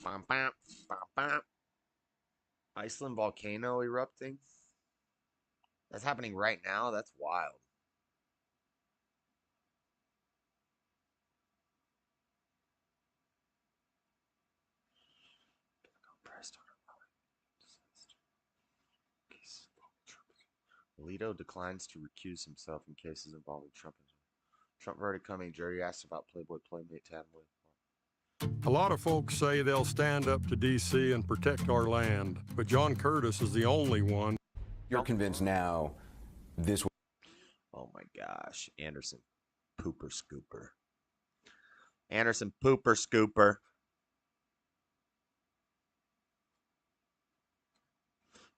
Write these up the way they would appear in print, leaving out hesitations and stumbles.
Bam, bam, bam, bam. Iceland volcano erupting. That's happening right now. That's wild. Alito declines to recuse himself in cases involving Trump. Trump verdict coming. Jury asked about Playboy Playmate Tad with. A lot of folks say they'll stand up to D.C. and protect our land, but John Curtis is the only one. You're convinced now this. Oh my gosh, Anderson Pooper Scooper. Anderson Pooper Scooper.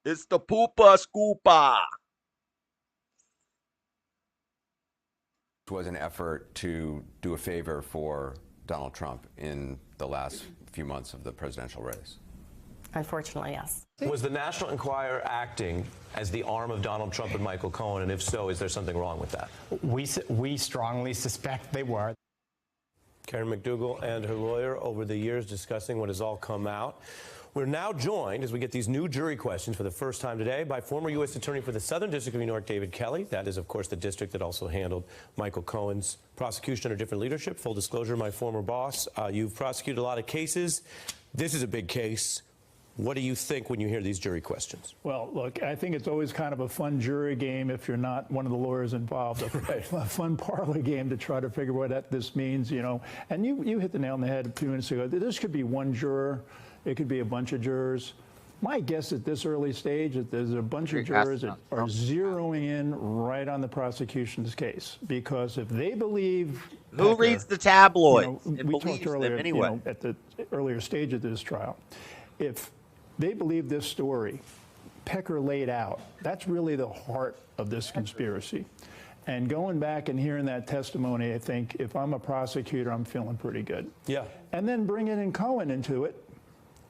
It's the Pooper Scooper. Was an effort to do a favor for Donald Trump in the last few months of the presidential race. Unfortunately, yes. Was the National Enquirer acting as the arm of Donald Trump and Michael Cohen? And if so, is there something wrong with that? We strongly suspect they were. Karen McDougal and her lawyer over the years discussing what has all come out. We're now joined, as we get these new jury questions for the first time today, by former U.S. Attorney for the Southern District of New York, David Kelly. That is, of course, the district that also handled Michael Cohen's prosecution under different leadership. Full disclosure, my former boss. You've prosecuted a lot of cases. This is a big case. What do you think when you hear these jury questions? Well, look, I think it's always kind of a fun jury game if you're not one of the lawyers involved. A fun parlor game to try to figure what this means, you know. And you hit the nail on the head a few minutes ago. This could be one juror. It could be a bunch of jurors. My guess at this early stage is there's a bunch of jurors that are zeroing in right on the prosecution's case. Because if they believe... Who reads the tabloids? You know, we talked earlier, anyway. you know, at the earlier stage of this trial. If they believe this story, Pecker laid out, that's really the heart of this conspiracy. And going back and hearing that testimony, I think if I'm a prosecutor, I'm feeling pretty good. Yeah. And then bringing in Cohen into it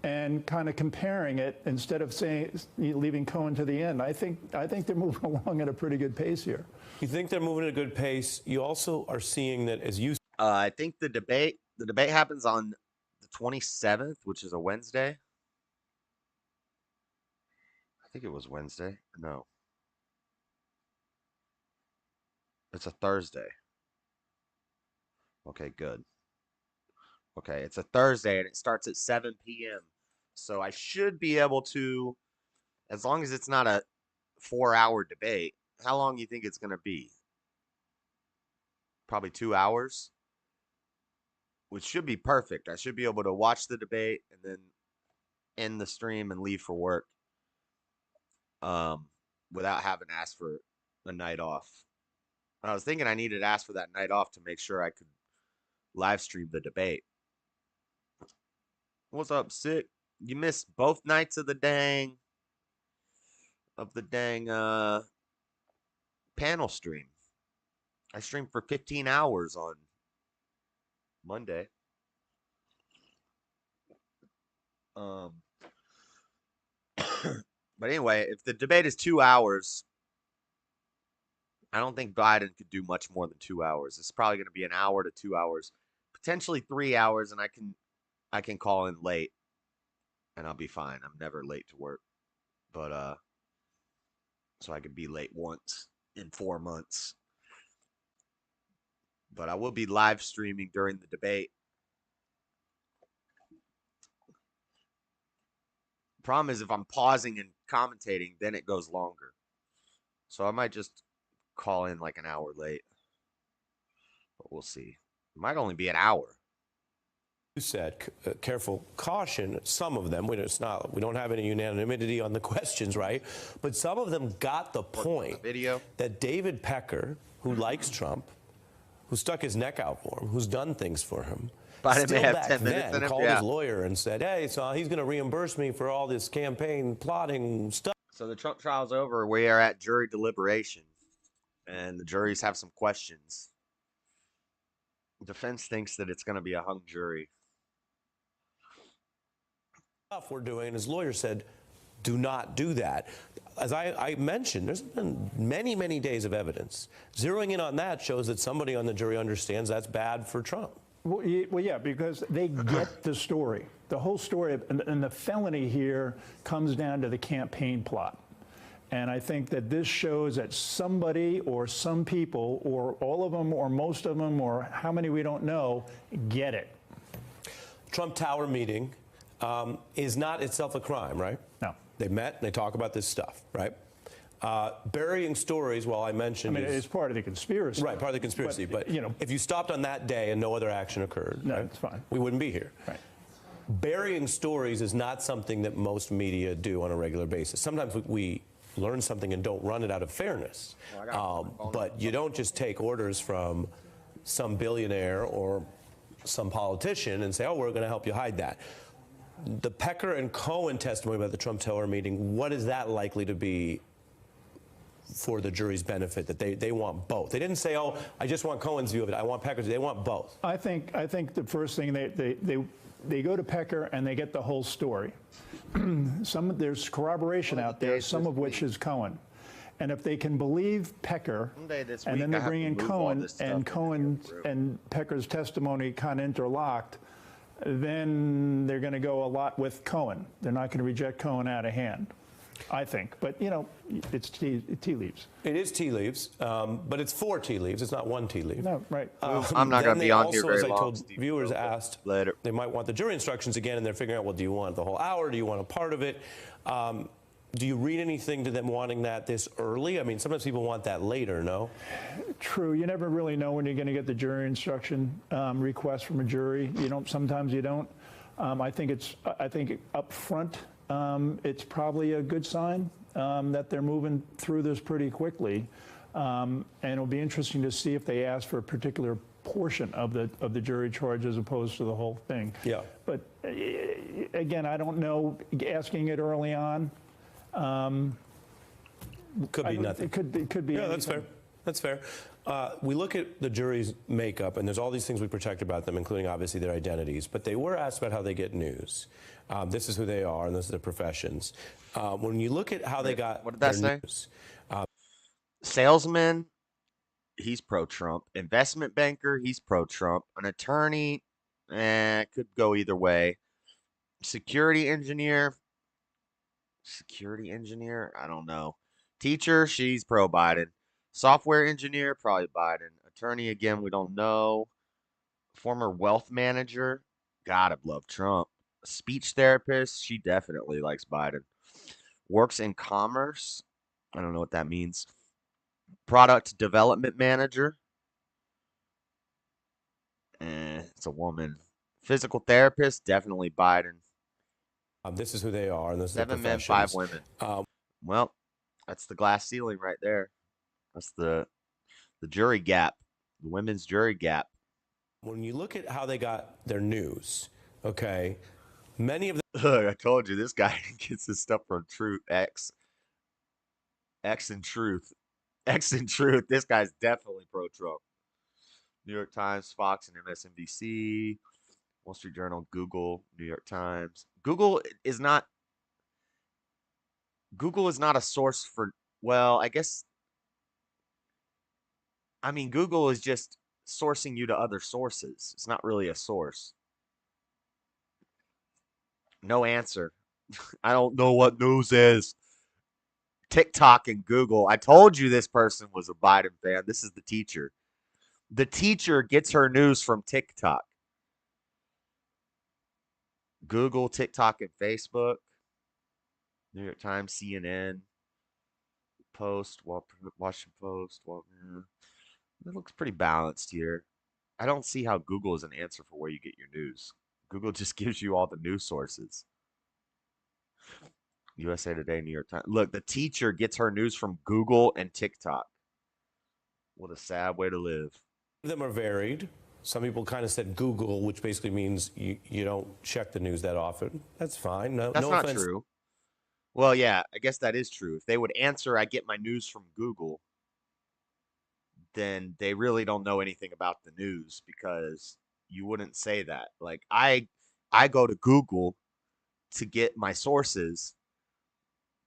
and kind of comparing it instead of saying leaving Cohen to the end. I think they're moving along at a pretty good pace here. You think they're moving at a good pace. You also are seeing that, as you... I think the debate happens on the 27th, which is a Wednesday. I think it was Wednesday. No. It's a Thursday. Okay, good. Okay, it's a Thursday and it starts at 7 p.m. So I should be able to, as long as it's not a 4-hour debate, how long do you think it's going to be? Probably 2 hours, which should be perfect. I should be able to watch the debate and then end the stream and leave for work without having to ask for a night off. I was thinking I needed to ask for that night off to make sure I could live stream the debate. What's up, Sick? You missed both nights of the dang panel stream. I streamed for 15 hours on Monday. But anyway, if the debate is 2 hours, I don't think Biden could do much more than 2 hours. It's probably going to be an hour to 2 hours, potentially 3 hours, and I can call in late, and I'll be fine. I'm never late to work, but so I could be late once in 4 months. But I will be live streaming during the debate. Problem is, if I'm pausing and commentating, then it goes longer. So I might just call in like an hour late. But we'll see. It might only be an hour. You said careful caution. Some of them, we don't have any unanimity on the questions, right? But some of them got the point that David Pecker, who likes Trump, who stuck his neck out for him, who's done things for him, still back then called his lawyer and said, hey, so he's going to reimburse me for all this campaign plotting stuff. So the Trump trial's over. We are at jury deliberation, and the juries have some questions. The defense thinks that it's going to be a hung jury. Stuff we're doing, and his lawyer said, do not do that. As I mentioned, there's been many, many days of evidence. Zeroing in on that shows that somebody on the jury understands that's bad for Trump. Well, yeah, because they get the story. the whole story, and the felony here comes down to the campaign plot. And I think that this shows that somebody or some people, or all of them, or most of them, or how many we don't know, get it. Trump Tower meeting is not itself a crime, right? No. They met and they talk about this stuff, right? Burying stories, well, I mentioned. I mean, it's part of the conspiracy. Right, part of the conspiracy. But you know, if you stopped on that day and no other action occurred, no, right, it's fine. we wouldn't be here. Right. Burying stories is not something that most media do on a regular basis. Sometimes we learn something and don't run it out of fairness. But you don't just take orders from some billionaire or some politician and say, oh, we're going to help you hide that. The Pecker and Cohen testimony about the Trump Tower meeting, what is that likely to be for the jury's benefit, that they want both? They didn't say, oh, I just want Cohen's view of it, I want Pecker's. They want both. I think the first thing, they go to Pecker and they get the whole story. There's corroboration out there, some of which is Cohen. And if they can believe Pecker, and then they bring in Cohen, and Pecker's testimony kind of interlocked, then they're going to go a lot with Cohen. They're not going to reject Cohen out of hand, I think. But, you know, it's tea leaves. It is tea leaves, but it's 4 tea leaves. It's not 1 tea leaf. No, right. I'm not going to be on here very as I long. told Steve, viewers asked, later. They might want the jury instructions again, and they're figuring out, well, do you want the whole hour? Do you want a part of it? Do you read anything to them wanting that this early? I mean, sometimes people want that later, no? True. You never really know when you're going to get the jury instruction request from a jury. You don't. Sometimes you don't. I think up front, it's probably a good sign that they're moving through this pretty quickly, and it'll be interesting to see if they ask for a particular portion of the jury charge as opposed to the whole thing. Yeah. But again, I don't know. Asking it early on. Could be nothing. It could be. Yeah, anything. that's fair. That's fair. We look at the jury's makeup, and there's all these things we protect about them, including obviously their identities. But they were asked about how they get news. This is who they are, and this is their professions. When you look at how they got what did that their say? news, Salesman, he's pro-Trump. Investment banker, he's pro-Trump. An attorney, could go either way. Security engineer, I don't know. Teacher, she's pro-Biden. Software engineer, probably Biden. Attorney, again, we don't know. Former wealth manager, gotta love Trump. Speech therapist, she definitely likes Biden. Works in commerce, I don't know what that means. Product development manager, it's a woman. Physical therapist, definitely Biden. this is who they are, and this is their 7 men, professions. 5 women. Well, that's the glass ceiling right there. That's the jury gap, the women's jury gap. When you look at how they got their news, okay, many of them. Look, I told you this guy gets his stuff from Truth X and Truth. X and Truth. This guy's definitely pro-Trump. New York Times, Fox, and MSNBC, Wall Street Journal, Google, New York Times. Google is not a source for, well, I guess, I mean, Google is just sourcing you to other sources. It's not really a source. No answer. I don't know what news is. TikTok and Google. I told you this person was a Biden fan. This is the teacher. The teacher gets her news from TikTok. Google, TikTok, and Facebook. New York Times, CNN, Post, Washington Post. Well, yeah. It looks pretty balanced here. I don't see how Google is an answer for where you get your news. Google just gives you all the news sources. USA Today, New York Times. Look, the teacher gets her news from Google and TikTok. What a sad way to live. Them are varied. Some people kind of said Google, which basically means you don't check the news that often. That's fine. No, That's no not offense. true. Well, yeah, I guess that is true. If they would answer, I get my news from Google, then they really don't know anything about the news, because you wouldn't say that. Like, I go to Google to get my sources,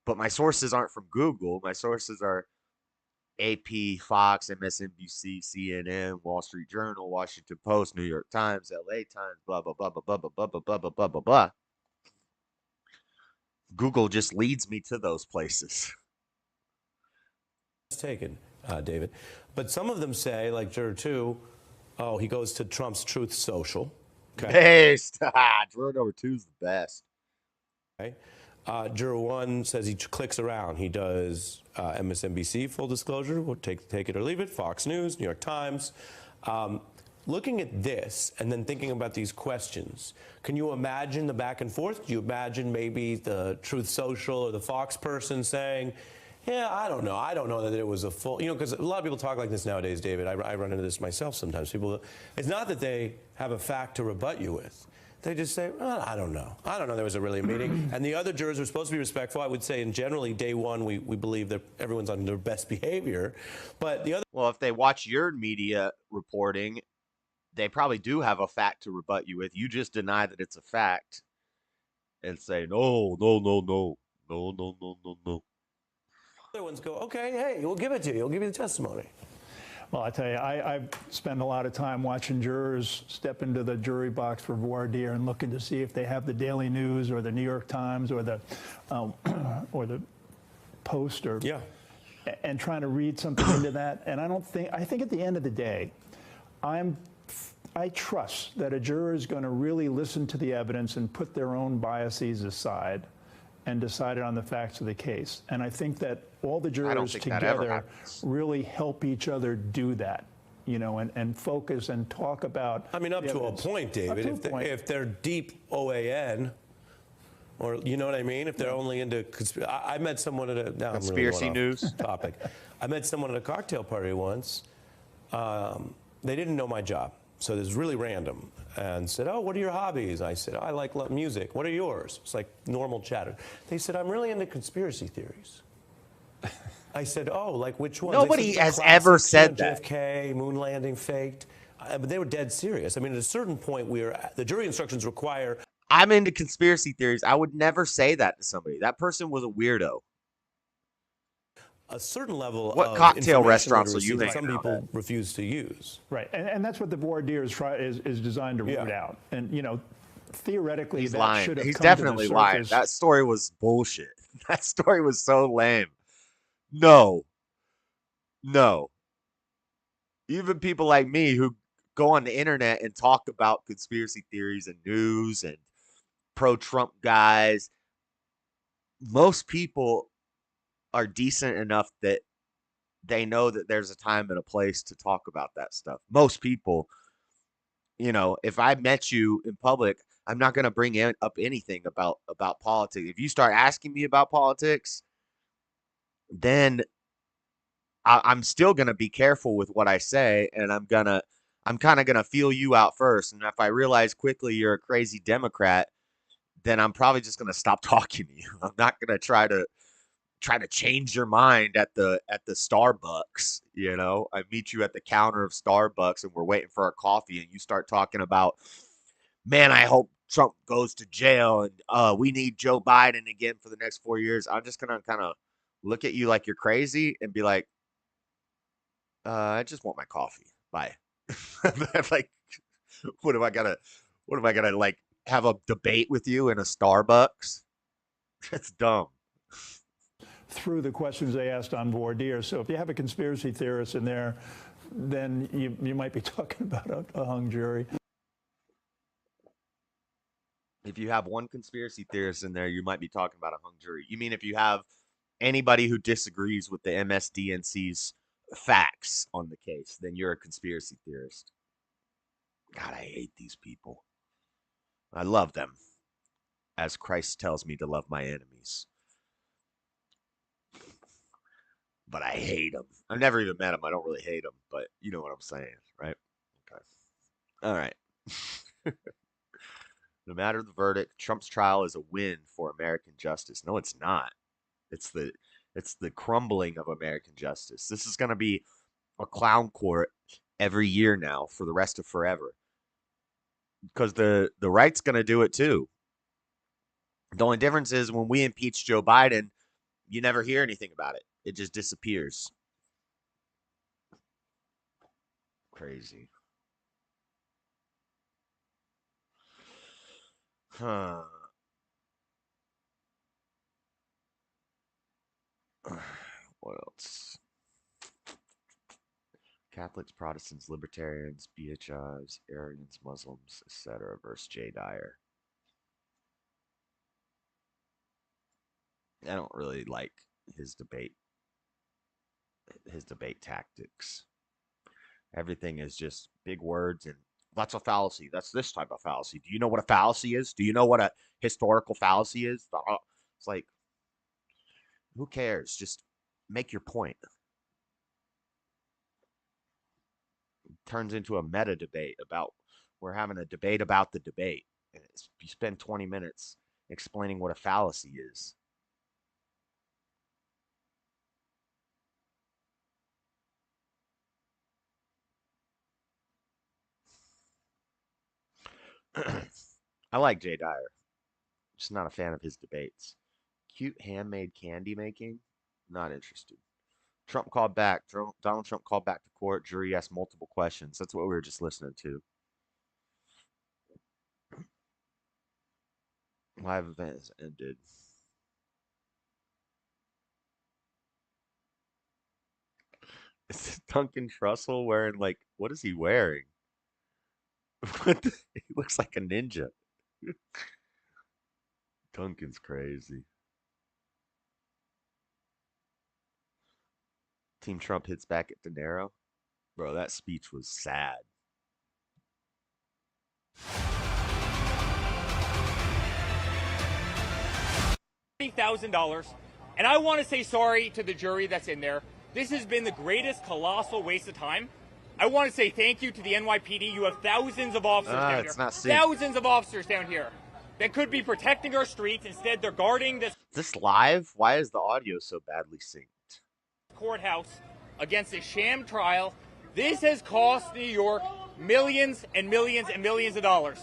but my sources aren't from Google. My sources are AP, Fox, MSNBC, CNN, Wall Street Journal, Washington Post, New York Times, LA Times, blah, blah, blah, blah, blah, blah, blah, blah, blah, blah, blah, blah, blah. Google just leads me to those places. It's taken, David. But some of them say, like Juror 2, oh, he goes to Trump's Truth Social. Okay. Hey, stop. Juror number 2 is the best. Okay. Juror 1 says he clicks around. He does MSNBC, full disclosure, we'll take it or leave it, Fox News, New York Times. Looking at this and then thinking about these questions, can you imagine the back and forth? Do you imagine maybe the Truth Social or the Fox person saying, yeah, I don't know. I don't know that it was a full, because a lot of people talk like this nowadays, David. I run into this myself sometimes. People, it's not that they have a fact to rebut you with. They just say, oh, I don't know. I don't know there was really a meeting. And the other jurors are supposed to be respectful. I would say, and generally, day one, we believe that everyone's on their best behavior. But the other. Well, if they watch your media reporting, they probably do have a fact to rebut you with. You just deny that it's a fact and say, no, no, no, no, no, no, no, no, no. Other ones go, okay, hey, we'll give it to you. We'll give you the testimony. Well, I tell you, I've spent a lot of time watching jurors step into the jury box for voir dire and looking to see if they have the Daily News or the New York Times or the Post or and trying to read something into that. And I think at the end of the day, I trust that a juror is going to really listen to the evidence and put their own biases aside and decide on the facts of the case. And I think that all the jurors together really help each other do that, and focus and talk about. I mean, up to a point, David. If they're deep OAN, or you know what I mean? If they're only into I met someone at a conspiracy news topic. I met someone at a cocktail party once. They didn't know my job. So it was really random, and said, oh, what are your hobbies? I said, I like music. What are yours? It's like normal chatter. They said, I'm really into conspiracy theories. I said, oh, like which one? Nobody has ever said that. JFK, moon landing faked. But they were dead serious. I mean, at a certain point, the jury instructions require. I'm into conspiracy theories. I would never say that to somebody. That person was a weirdo. A certain level what cocktail restaurants are you hanging some people refuse to use. Right, and that's what the voir dire is designed to root out. And theoretically, he's that lying. should have He's come definitely to the lying. surface. That story was bullshit. That story was so lame. No. Even people like me who go on the internet and talk about conspiracy theories and news and pro-Trump guys, most people are decent enough that they know that there's a time and a place to talk about that stuff. Most people, if I met you in public, I'm not going to bring up anything about politics. If you start asking me about politics, then I'm still going to be careful with what I say, and I'm kind of going to feel you out first. And if I realize quickly you're a crazy Democrat, then I'm probably just going to stop talking to you. I'm not going to try to change your mind at the Starbucks. I meet you at the counter of Starbucks and we're waiting for our coffee and you start talking about, man, I hope Trump goes to jail and we need Joe Biden again for the next 4 years. I'm just gonna kind of look at you like you're crazy and be like, I just want my coffee. Bye. Like, what am I gonna like have a debate with you in a Starbucks? That's dumb. Through the questions they asked on voir dire. So if you have a conspiracy theorist in there, then you might be talking about a hung jury. If you have one conspiracy theorist in there, you might be talking about a hung jury. You mean if you have anybody who disagrees with the MSDNC's facts on the case, then you're a conspiracy theorist. God, I hate these people. I love them, as Christ tells me to love my enemies. But I hate them. I've never even met them. I don't really hate them, but you know what I'm saying, right? Okay. All right. No matter the verdict, Trump's trial is a win for American justice. No, it's not. It's the crumbling of American justice. This is going to be a clown court every year now for the rest of forever. Because the right's going to do it too. The only difference is when we impeach Joe Biden, you never hear anything about it. It just disappears. Crazy. Huh. What else? Catholics, Protestants, Libertarians, BHIs, Arians, Muslims, etc. versus Jay Dyer. I don't really like his debate tactics. Everything is just big words and that's a fallacy. That's this type of fallacy. Do you know what a fallacy is? Do you know what a historical fallacy is? It's like, who cares? Just make your point. It turns into a meta debate about, we're having a debate about the debate. And you spend 20 minutes explaining what a fallacy is. I like Jay Dyer. Just not a fan of his debates. Cute handmade candy making? Not interested. Trump called back. Donald Trump called back to court. Jury asked multiple questions. That's what we were just listening to. Live event has ended. Is Duncan Trussell wearing, like, what is he wearing? He looks like a ninja. Duncan's crazy. Team Trump hits back at De Niro. Bro, that speech was sad. $30,000, and I want to say sorry to the jury that's in there. This has been the greatest colossal waste of time. I want to say thank you to the NYPD. You have thousands of officers down here. Thousands of officers down here that could be protecting our streets. Instead, they're guarding this. Is this live? Why is the audio so badly synced? Courthouse against a sham trial. This has cost New York millions and millions and millions of dollars.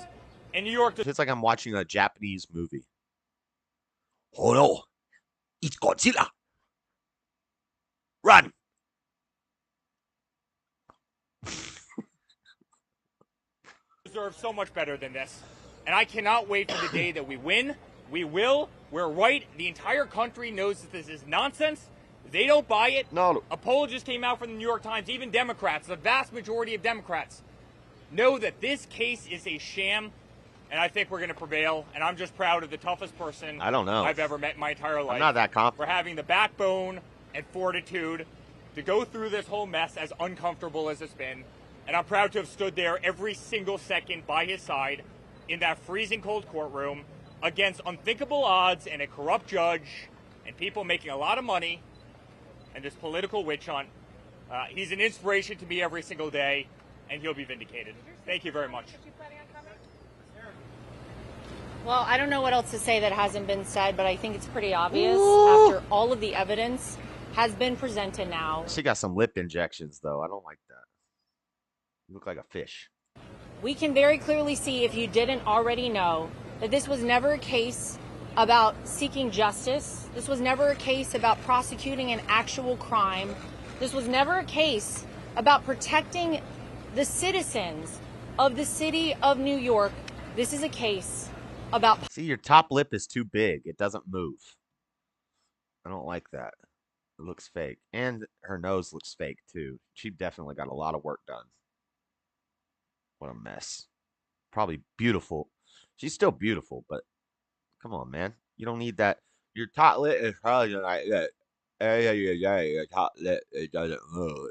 And New York. It's like I'm watching a Japanese movie. Oh no, it's Godzilla. Run. Deserve so much better than this. And I cannot wait for the day that we win. We will. We're right. The entire country knows that this is nonsense. They don't buy it. No. A poll just came out from the New York Times. Even Democrats, the vast majority of Democrats, know that this case is a sham. And I think we're going to prevail. And I'm just proud of the toughest person I don't know. I've ever met in my entire life. I'm not that confident. For having the backbone and fortitude to go through this whole mess, as uncomfortable as it's been. And I'm proud to have stood there every single second by his side in that freezing cold courtroom against unthinkable odds and a corrupt judge and people making a lot of money and this political witch hunt. He's an inspiration to me every single day, and he'll be vindicated. Thank you very much. Well, I don't know what else to say that hasn't been said, but I think it's pretty obvious after all of the evidence has been presented now. She got some lip injections, though. I don't like that. You look like a fish. We can very clearly see, if you didn't already know, that this was never a case about seeking justice. This was never a case about prosecuting an actual crime. This was never a case about protecting the citizens of the city of New York. This is a case about... See, your top lip is too big. It doesn't move. I don't like that. It looks fake. And her nose looks fake, too. She definitely got a lot of work done. What a mess. Probably beautiful. She's still beautiful, but come on, man. You don't need that. Your top lip is probably like that. Your top lip, it doesn't move.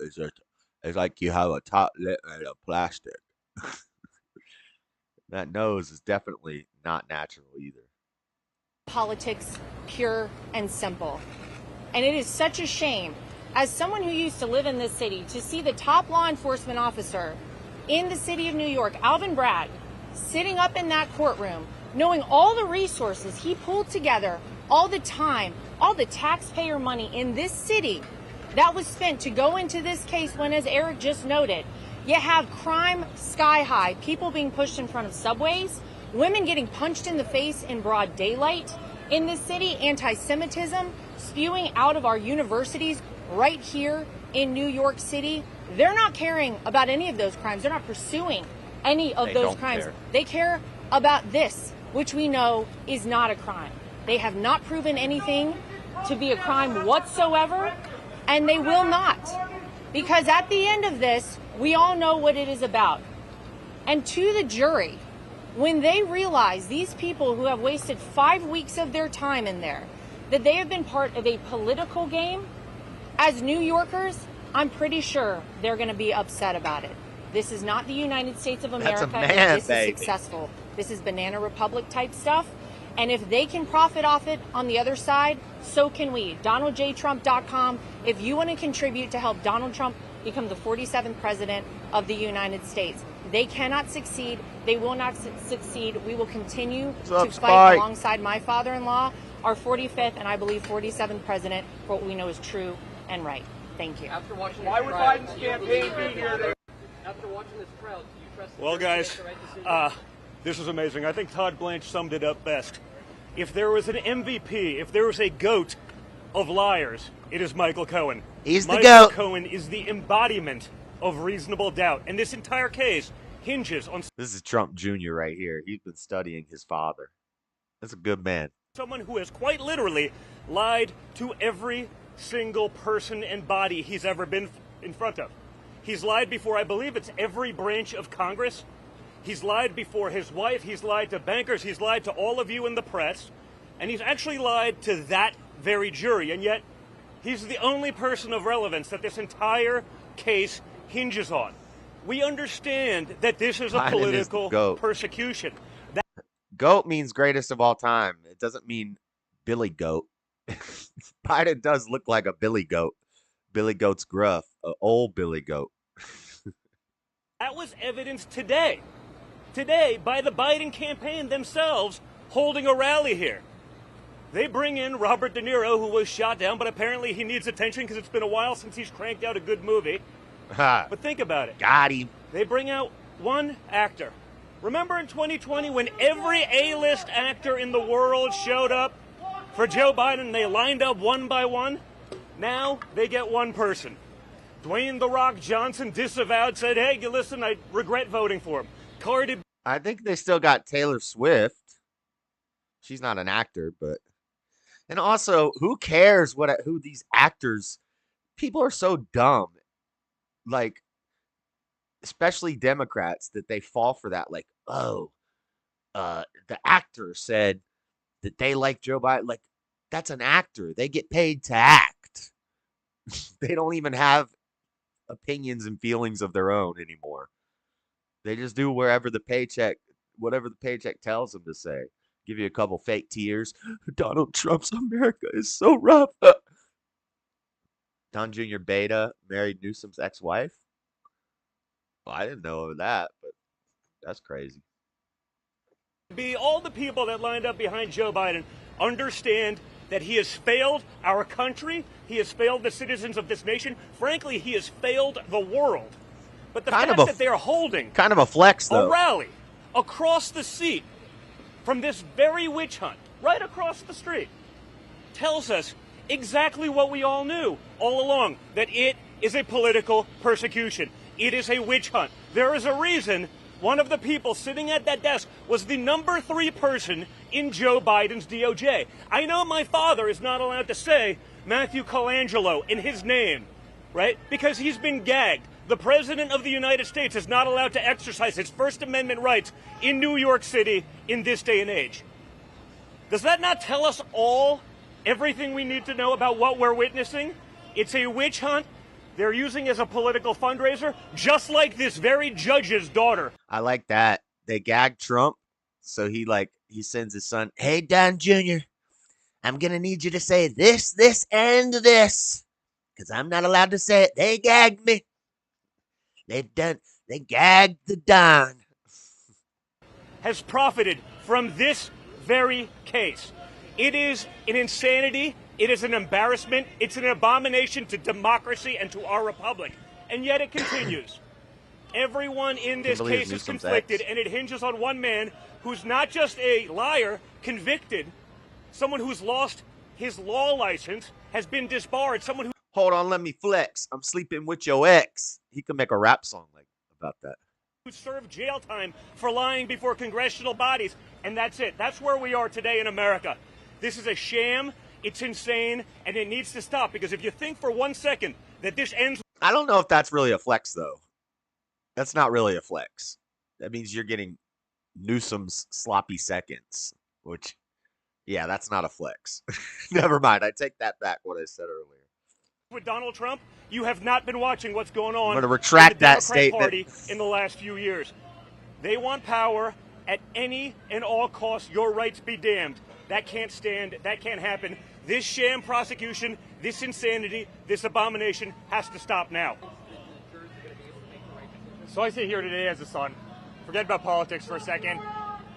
It's like you have a top lip made of plastic. That nose is definitely not natural either. Politics, pure and simple. And it is such a shame, as someone who used to live in this city, to see the top law enforcement officer in the city of New York, Alvin Bragg, sitting up in that courtroom, knowing all the resources he pulled together, all the time, all the taxpayer money in this city that was spent to go into this case when, as Eric just noted, you have crime sky high, people being pushed in front of subways, women getting punched in the face in broad daylight in this city, anti-Semitism spewing out of our universities right here in New York City. They're not caring about any of those crimes. They're not pursuing any of those crimes. They care about this, which we know is not a crime. They have not proven anything to be a crime whatsoever, and they will not. Because at the end of this, we all know what it is about. And to the jury, when they realize these people who have wasted 5 weeks of their time in there, that they have been part of a political game, as New Yorkers, I'm pretty sure they're going to be upset about it. This is not the United States of America. This is successful. This is Banana Republic type stuff. And if they can profit off it on the other side, so can we. DonaldJTrump.com. If you want to contribute to help Donald Trump become the 47th president of the United States, they cannot succeed. They will not succeed. We will continue to fight alongside my father-in-law, our 45th and I believe 47th president, for what we know is true and right. Thank you. Why would Biden's campaign be here? After watching this trial, do you trust Well, guys, this is amazing. I think Todd Blanche summed it up best. If there was an MVP, if there was a GOAT of liars, it is Michael Cohen. He's the Michael GOAT. Cohen is the embodiment of reasonable doubt. And this entire case hinges on This is Trump Jr. right here. He's been studying his father. That's a good man. someone who has quite literally lied to every single person and body he's ever been in front of. He's lied before, I believe it's every branch of Congress. He's lied before his wife. He's lied to bankers. He's lied to all of you in the press. And he's actually lied to that very jury. And yet, he's the only person of relevance that this entire case hinges on. We understand that this is a Biden political is the GOAT. persecution. GOAT means greatest of all time. It doesn't mean Billy Goat. Biden does look like a Billy Goat. Billy Goat's gruff. An old Billy Goat. That was evidenced today. Today, by the Biden campaign themselves holding a rally here. They bring in Robert De Niro, who was shot down, but apparently he needs attention because it's been a while since he's cranked out a good movie. But think about it. Got him. They bring out one actor. Remember in 2020 when every A-list actor in the world showed up for Joe Biden? They lined up one by one. Now they get one person. Dwayne "The Rock" Johnson disavowed, said, hey, listen, I regret voting for him. Cardi B. I think they still got Taylor Swift. She's not an actor, but... And also, who cares who these actors... People are so dumb. Like, especially Democrats, that they fall for that. Like, oh, the actor said that they like Joe Biden. Like, that's an actor. They get paid to act. They don't even have opinions and feelings of their own anymore. They just do whatever the paycheck tells them to say. Give you a couple fake tears. Donald Trump's America is so rough. Don Jr. Beta married Newsom's ex-wife. Well, I didn't know of that, but that's crazy. All the people that lined up behind Joe Biden understand that he has failed our country. He has failed the citizens of this nation. Frankly, he has failed the world. But the fact that they're holding kind of a flex, though, a rally across the seat from this very witch hunt, right across the street, tells us exactly what we all knew all along, that it is a political persecution. It is a witch hunt. There is a reason one of the people sitting at that desk was the number 3 person in Joe Biden's DOJ. I know my father is not allowed to say Matthew Colangelo in his name, right? Because he's been gagged. The President of the United States is not allowed to exercise his First Amendment rights in New York City in this day and age. Does that not tell us all everything we need to know about what we're witnessing? It's a witch hunt. They're using as a political fundraiser, just like this very judge's daughter. I like that. They gagged Trump, so he sends his son, hey, Don Jr., I'm going to need you to say this, and this, because I'm not allowed to say it. They gagged me. They gagged the Don. Has profited from this very case. It is an insanity. It is an embarrassment. It's an abomination to democracy and to our republic. And yet it continues. Everyone in this case is conflicted, and it hinges on one man who's not just a liar, convicted, someone who's lost his law license, has been disbarred, someone who... Hold on, let me flex. I'm sleeping with your ex. He could make a rap song like about that. Who served jail time for lying before congressional bodies. And that's it. That's where we are today in America. This is a sham. It's insane. And it needs to stop. Because if you think for 1 second that this ends... I don't know if that's really a flex, though. That's not really a flex. That means you're getting Newsom's sloppy seconds. Which, yeah, that's not a flex. Never mind. I take that back, what I said earlier. With Donald Trump, you have not been watching what's going on. I'm going to retract in the that Democrat statement. Party in the last few years. They want power at any and all costs. Your rights be damned. That can't stand. That can't happen. This sham prosecution, this insanity, this abomination has to stop now. So I sit here today as a son. Forget about politics for a second.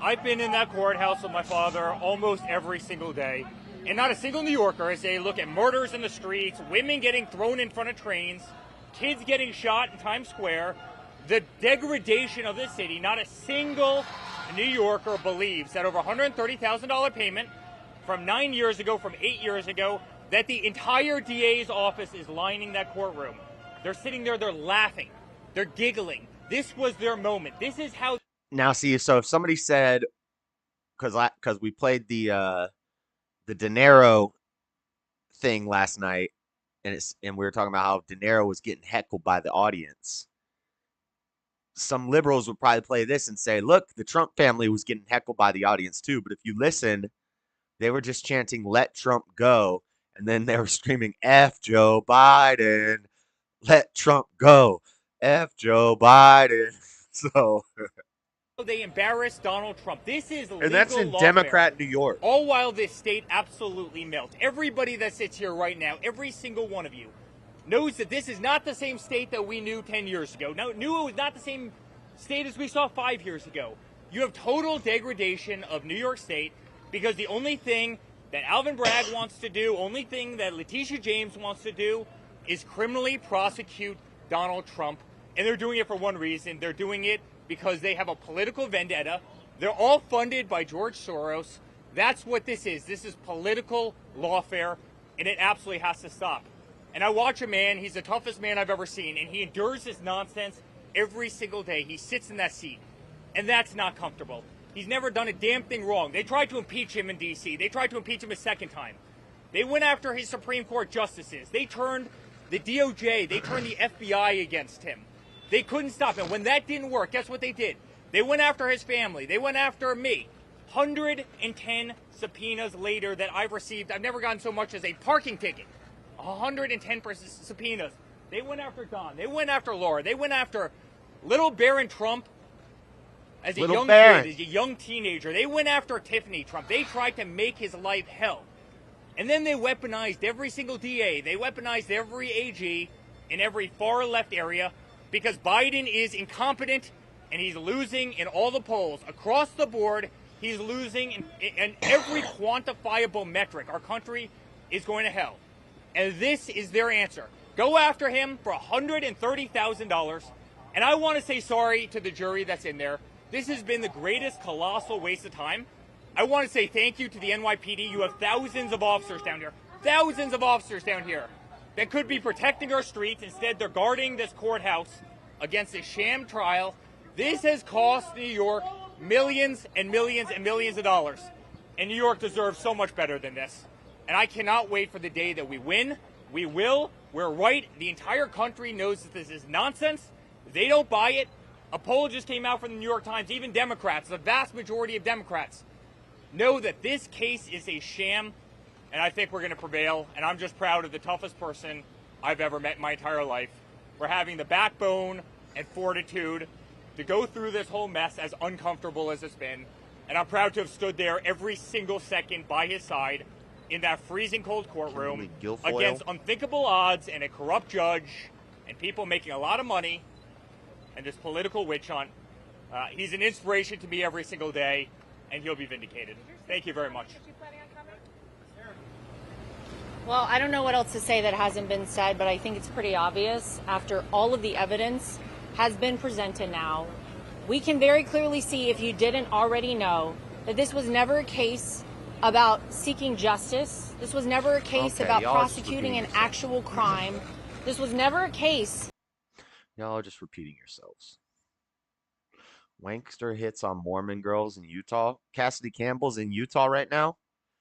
I've been in that courthouse with my father almost every single day. And not a single New Yorker, as they look at murders in the streets, women getting thrown in front of trains, kids getting shot in Times Square, the degradation of this city, not a single New Yorker believes that over $130,000 payment from 9 years ago, from 8 years ago, that the entire DA's office is lining that courtroom. They're sitting there, they're laughing, they're giggling. This was their moment. This is how... Now, see, so if somebody said, because we played the De Niro thing last night, and we were talking about how De Niro was getting heckled by the audience. Some liberals would probably play this and say, look, the Trump family was getting heckled by the audience too. But if you listen, they were just chanting, let Trump go. And then they were screaming, F Joe Biden, let Trump go, F Joe Biden. So... They embarrassed Donald Trump. This is legal and that's in lawfare. Democrat New York. All while this state absolutely melts. Everybody that sits here right now, every single one of you, knows that this is not the same state that we knew 10 years ago. Knew it was not the same state as we saw 5 years ago. You have total degradation of New York State because the only thing that Alvin Bragg wants to do, only thing that Letitia James wants to do is criminally prosecute Donald Trump. And they're doing it for one reason. They're doing it because they have a political vendetta. They're all funded by George Soros. That's what this is. This is political lawfare, and it absolutely has to stop. And I watch a man, he's the toughest man I've ever seen, and he endures this nonsense every single day. He sits in that seat, and that's not comfortable. He's never done a damn thing wrong. They tried to impeach him in D.C. They tried to impeach him a second time. They went after his Supreme Court justices. They turned the DOJ, they turned the FBI against him. They couldn't stop him. When that didn't work, guess what they did? They went after his family. They went after me. 110 subpoenas later that I've received. I've never gotten so much as a parking ticket. 110 subpoenas. They went after Don. They went after Laura. They went after little Barron Trump as a young kid, as a young teenager. They went after Tiffany Trump. They tried to make his life hell. And then they weaponized every single DA. They weaponized every AG in every far left area. Because Biden is incompetent and he's losing in all the polls. Across the board, he's losing in every quantifiable metric. Our country is going to hell. And this is their answer. Go after him for $130,000. And I want to say sorry to the jury that's in there. This has been the greatest colossal waste of time. I want to say thank you to the NYPD. You have thousands of officers down here. Thousands of officers down here that could be protecting our streets. Instead, they're guarding this courthouse against a sham trial. This has cost New York millions and millions and millions of dollars. And New York deserves so much better than this. And I cannot wait for the day that we win. We will. We're right. The entire country knows that this is nonsense. They don't buy it. A poll just came out from the New York Times. Even Democrats, the vast majority of Democrats, know that this case is a sham. And I think we're going to prevail. And I'm just proud of the toughest person I've ever met in my entire life for having the backbone and fortitude to go through this whole mess, as uncomfortable as it's been. And I'm proud to have stood there every single second by his side in that freezing cold courtroom against unthinkable odds and a corrupt judge and people making a lot of money and this political witch hunt. He's an inspiration to me every single day, and he'll be vindicated. Thank you very much. Well, I don't know what else to say that hasn't been said, but I think it's pretty obvious after all of the evidence has been presented now. We can very clearly see, if you didn't already know, that this was never a case about seeking justice. This was never a case Okay, about y'all are just prosecuting an repeating yourselves. actual crime. This was never a case. Y'all are just repeating yourselves. Wankster hits on Mormon girls in Utah. Cassidy Campbell's in Utah right now.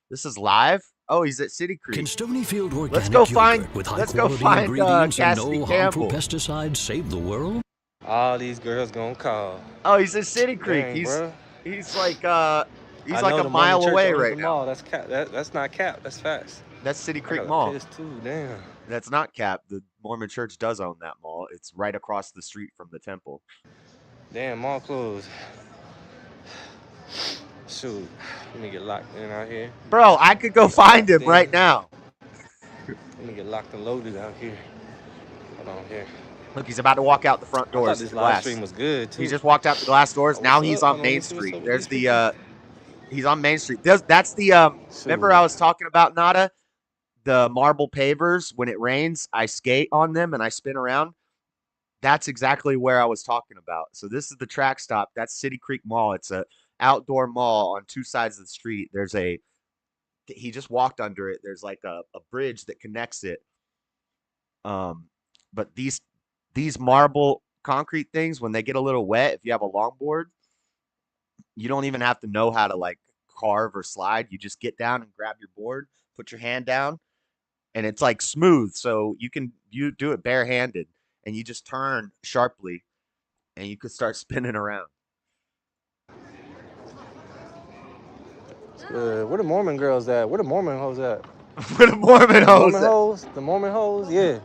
This is live. Oh, he's at City Creek. Can Stonyfield organic Let's go find. yogurt with Let's go high-quality find ingredients and Cassidy no harmful Campbell. pesticides save the world? All these girls gonna call. Oh, he's at City Creek. Dang, he's bro. he's like I like know a the Mormon mile church away owns right the now. mall. That's cap. That's not cap. That's facts. That's City I Creek got a Mall. piss too. Damn. That's not Cap. The Mormon Church does own that mall. It's right across the street from the temple. Damn, mall closed. Shoot, let me get locked in out here. Bro, I could go find him right now. Let me get locked and loaded out here. Hold on here. Look, he's about to walk out the front I doors. thought this the live glass. stream was good too. He just walked out the glass doors. Oh, Now what's he's up? on Hold on, let Main me see what's Street. up with There's these the he's on Main Street. That's the remember I was talking about, Nada? The marble pavers. When it rains, I skate on them and I spin around. That's exactly where I was talking about. So this is the track stop. That's City Creek Mall. It's a outdoor mall on two sides of the street. He just walked under it. There's like a bridge that connects it. But these marble concrete things, when they get a little wet, if you have a longboard, you don't even have to know how to like carve or slide. You just get down and grab your board, put your hand down, and it's like smooth. So you do it barehanded and you just turn sharply and you could start spinning around. Where the Mormon girls at? Where the Mormon hoes at? Where the Mormon hoes at? The Mormon hoes? Yeah.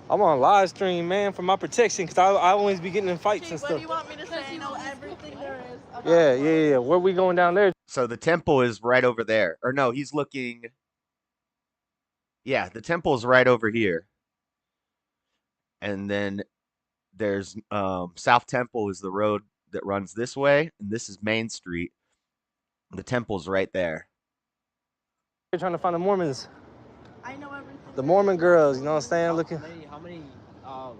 I'm on live stream, man, for my protection, because I always be getting in fights and stuff. What do you want me to say? I know everything there is about Yeah. Where we going down there? So the temple is right over there. Or no, he's looking. Yeah, the temple is right over here. And then there's South Temple is the road that runs this way, and this is Main Street. The temple's right there. They're trying to find the Mormons. I know everything. The Mormon girls, you know what I'm saying? Looking. How many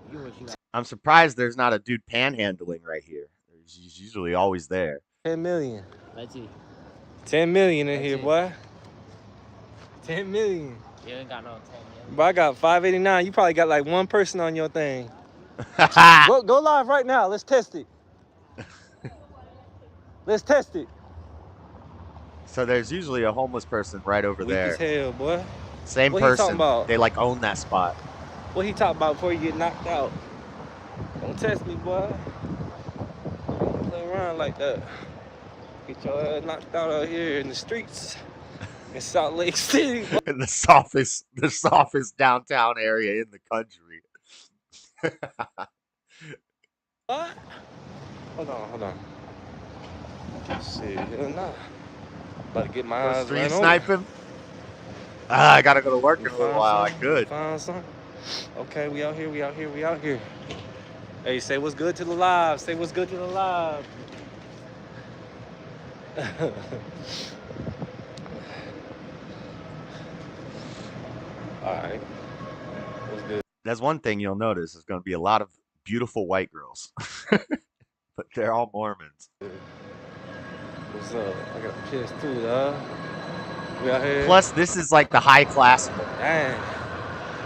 viewers you got? I'm surprised there's not a dude panhandling right here. He's usually always there. 10 million. Let's see. 10 million in here, boy. 10 million. You ain't got no 10 million. But I got 589. You probably got like one person on your thing. Go live right now. Let's test it. Let's test it. So there's usually a homeless person right over Weak there. as hell, boy. Same What he person. talking about? They like own that spot. What he talking about before you get knocked out? Don't test me, boy. Don't play around like that. Get your ass knocked out here in the streets in Salt Lake City. In the softest downtown area in the country. What? Hold on. Shit, hell nah. About to get my eyes Street right snipe him? I gotta go to work in a little while. I could. Find something. Okay, we out here. Hey, say what's good to the live. Say what's good to the live. All right. What's good? That's one thing you'll notice. There's going to be a lot of beautiful white girls. But they're all Mormons. What's up? I got a piss too, dog. We out here. Plus, this is like the high class mall. Dang.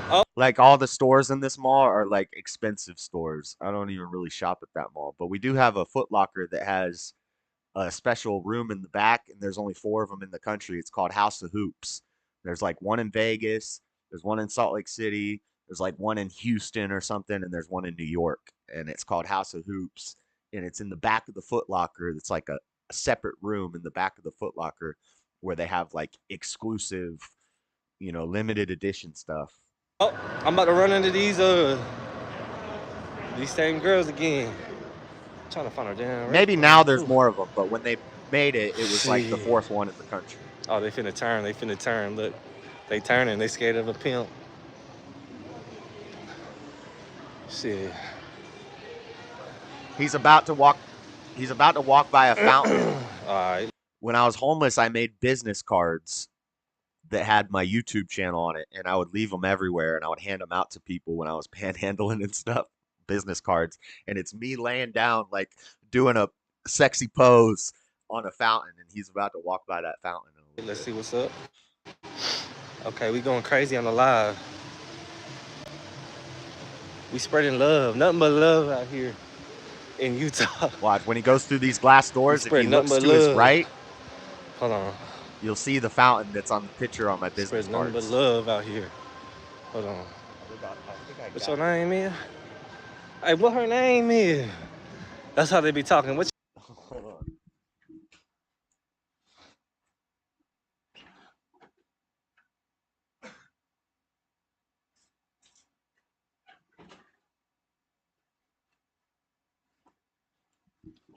Oh. Like all the stores in this mall are like expensive stores. I don't even really shop at that mall. But we do have a Foot Locker that has a special room in the back, and there's only 4 of them in the country. It's called House of Hoops. There's like one in Vegas. There's one in Salt Lake City. There's like one in Houston or something, and there's one in New York. And it's called House of Hoops. And it's in the back of the Foot Locker. It's like a separate room in the back of the Foot Locker where they have like exclusive, limited edition stuff. Oh, I'm about to run into these same girls again. I'm trying to find her damn. Maybe now there's more of them, but when they made it, it was like the 4th one in the country. Oh, they finna turn. Look, they turning. They scared of a pimp. Shit. He's about to walk by a fountain. All right. When I was homeless, I made business cards that had my YouTube channel on it, and I would leave them everywhere, and I would hand them out to people when I was panhandling and stuff. Business cards, and it's me laying down, like doing a sexy pose on a fountain, and he's about to walk by that fountain in a Let's see what's up. Okay, we going crazy on the live. We spreading love, nothing but love out here in Utah. Watch, when he goes through these glass doors, if he looks to his right, hold on, you'll see the fountain that's on the picture on my business spreading nothing but cards. love out here. Hold on. What's your name is? Hey, what her name is? That's how they be talking. What's Hold on.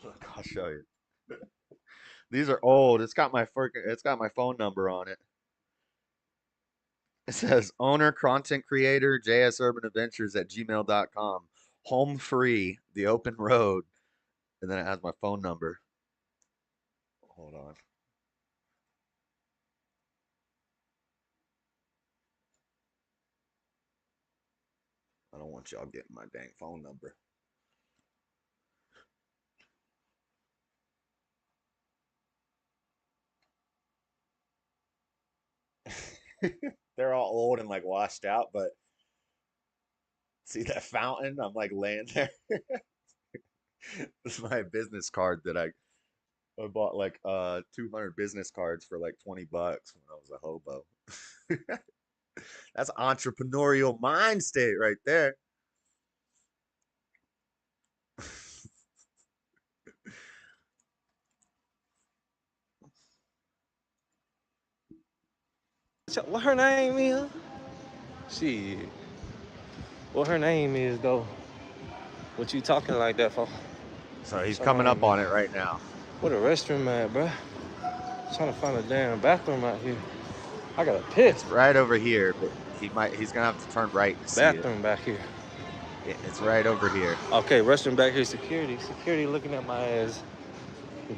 Look, I'll show you. These are old. It's got my phone number on it. It says owner, content creator, jsurbanadventures at gmail.com. Home free, the open road. And then it has my phone number. Hold on. I don't want y'all getting my dang phone number. They're all old and like washed out, but see that fountain? I'm like laying there. This is my business card that I bought like 200 business cards for like 20 bucks when I was a hobo. That's entrepreneurial mind state right there. what her name is? Shit. What her name is though? What you talking like that for? So he's coming up on it right now. What a restroom at, bro? Trying to find a damn bathroom out here. I gotta piss. It's right over here, but he's gonna have to turn right to see it. Bathroom back here. It's right over here. Okay, restroom back here. Security looking at my ass.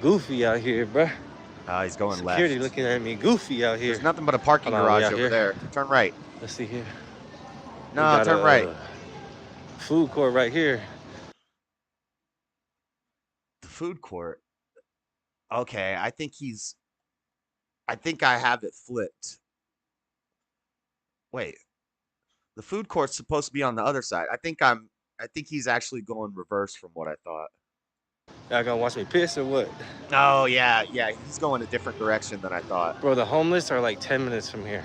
Goofy out here, bro. He's going left. Security looking at me goofy out here. There's nothing but a parking garage over there. Turn right. Let's see here. No, turn right. Food court right here. The food court. Okay, I think I have it flipped. Wait. The food court's supposed to be on the other side. I think he's actually going reverse from what I thought. Y'all gonna watch me piss or what? Oh, yeah. He's going a different direction than I thought. Bro, the homeless are like 10 minutes from here.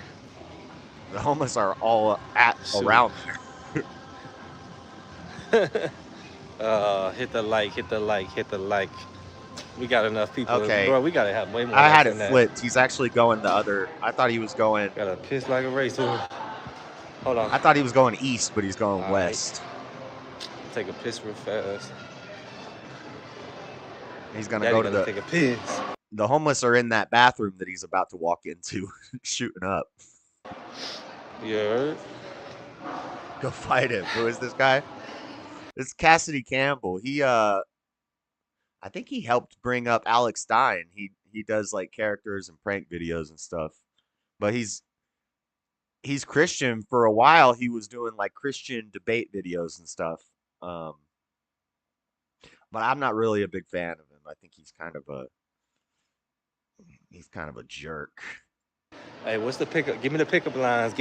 The homeless are all around there. Hit the like. We got enough people. Okay. Bro, we gotta have way more. I had it flipped. He's actually going the other. I thought he was going. Gotta piss like a racer. Hold on. I thought he was going east, but he's going west. Take a piss real fast. He's gonna go to take a piss. The homeless are in that bathroom that he's about to walk into, shooting up. Yeah. Go fight him. Who is this guy? This is Cassidy Campbell. I think he helped bring up Alex Stein. He does like characters and prank videos and stuff. But he's Christian. For a while he was doing like Christian debate videos and stuff. But I'm not really a big fan of him. I think he's kind of a jerk. Hey, what's the pickup? Give me the pickup lines.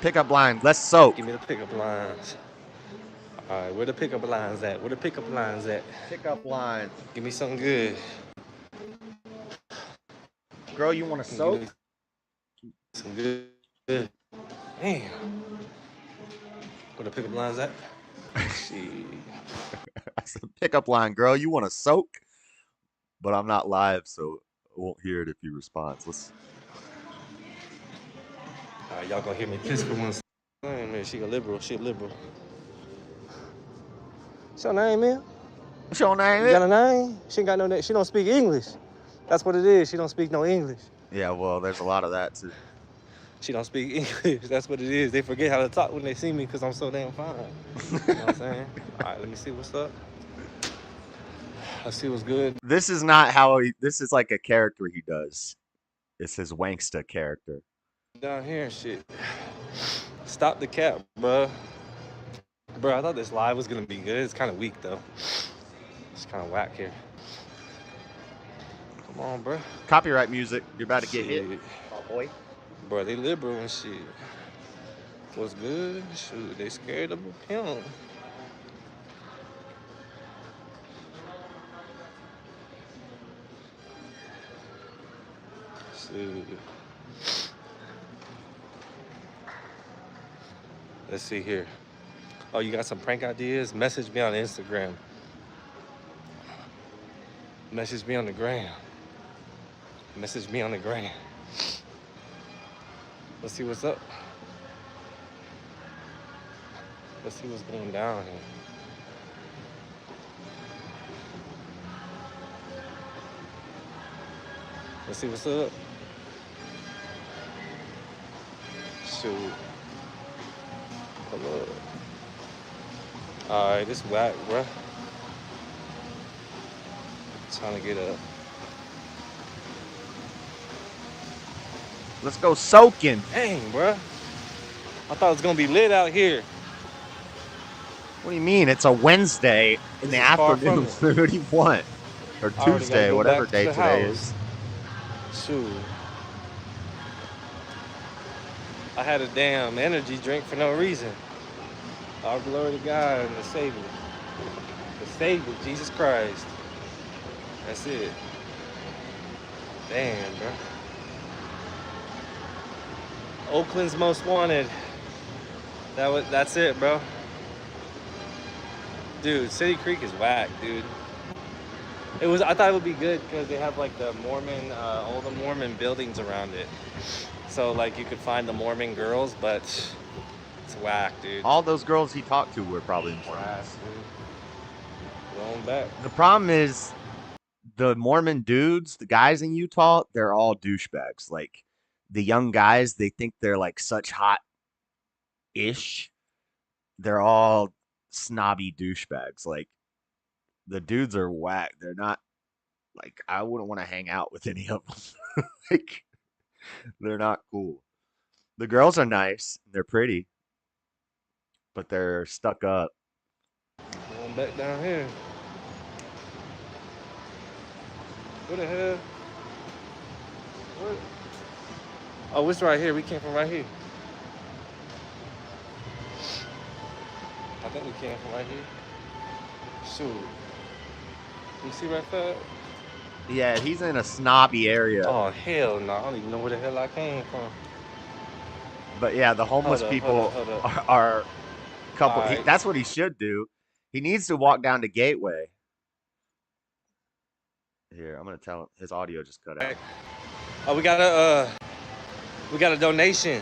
Pickup line. Let's soak. Give me the pickup lines. All right, where the pickup lines at? Pickup line. Give me something good. Girl, you want to soak? Some good. Damn. Where the pickup lines at? That's the pickup line, girl. You want to soak? But I'm not live, so I won't hear it if you respond. Let's. All right, y'all gonna hear me piss for one second. Man, she a liberal. What's your name, man? What's your name? You got a name? She ain't got no name. She don't speak English. That's what it is. She don't speak no English. Yeah, well, there's a lot of that too. She don't speak English. That's what it is. They forget how to talk when they see me because I'm so damn fine. You know what I'm saying? All right, let me see what's up. Let's see what's good. This is not how this is like a character he does. It's his wanksta character. Down here and shit. Stop the cap, bro. Bro, I thought this live was gonna be good. It's kind of weak though. It's kind of whack here. Come on, bro. Copyright music. You're about to get hit. Shit. Oh, boy. Bro, they liberal and shit. What's good? Shoot, they scared of a pimp. Shoot. Let's see here. Oh, you got some prank ideas? Message me on Instagram. Message me on the gram. Message me on the gram. Let's see what's up. Let's see what's going down here. Let's see what's up. Shoot. Hold up. Alright, this whack, bruh. Trying to get up. Let's go soaking. Dang, bruh. I thought it was gonna be lit out here. What do you mean? It's a Wednesday in the afternoon. What do you want? Or Tuesday, whatever day today is. Shoot. I had a damn energy drink for no reason. All glory to God and the Savior. The Savior, Jesus Christ. That's it. Damn, bro. Oakland's most wanted. That's it, bro. Dude, City Creek is whack, dude. I thought it would be good because they have like the Mormon, all the Mormon buildings around it. So like you could find the Mormon girls, but it's whack, dude. All those girls he talked to were probably Mormons. Going back. The problem is the Mormon dudes, the guys in Utah, they're all douchebags. Like the young guys, they think they're like such hot-ish. They're all snobby douchebags. Like the dudes are whack. They're not like I wouldn't want to hang out with any of them. Like they're not cool. The girls are nice. They're pretty, but they're stuck up. Going back down here. What the hell? What? Oh, it's right here. We came from right here. I think we came from right here. Shoot. You see right there? Yeah, he's in a snobby area. Oh, hell no. I don't even know where the hell I came from. But yeah, the homeless people are a couple. All right. That's what he should do. He needs to walk down to Gateway. Here, I'm gonna tell him his audio just cut out. Oh, we got a donation.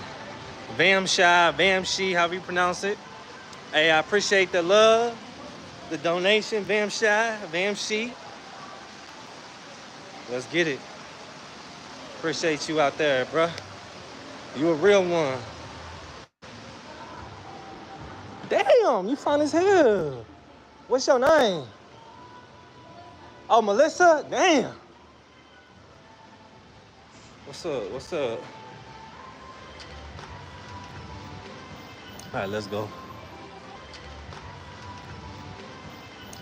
Vamshi, however you pronounce it. Hey, I appreciate the love, the donation, Vamshi. Let's get it. Appreciate you out there, bruh. You a real one. Damn, you fine as hell. What's your name? Oh, Melissa? Damn. What's up? What's up? All right, let's go. All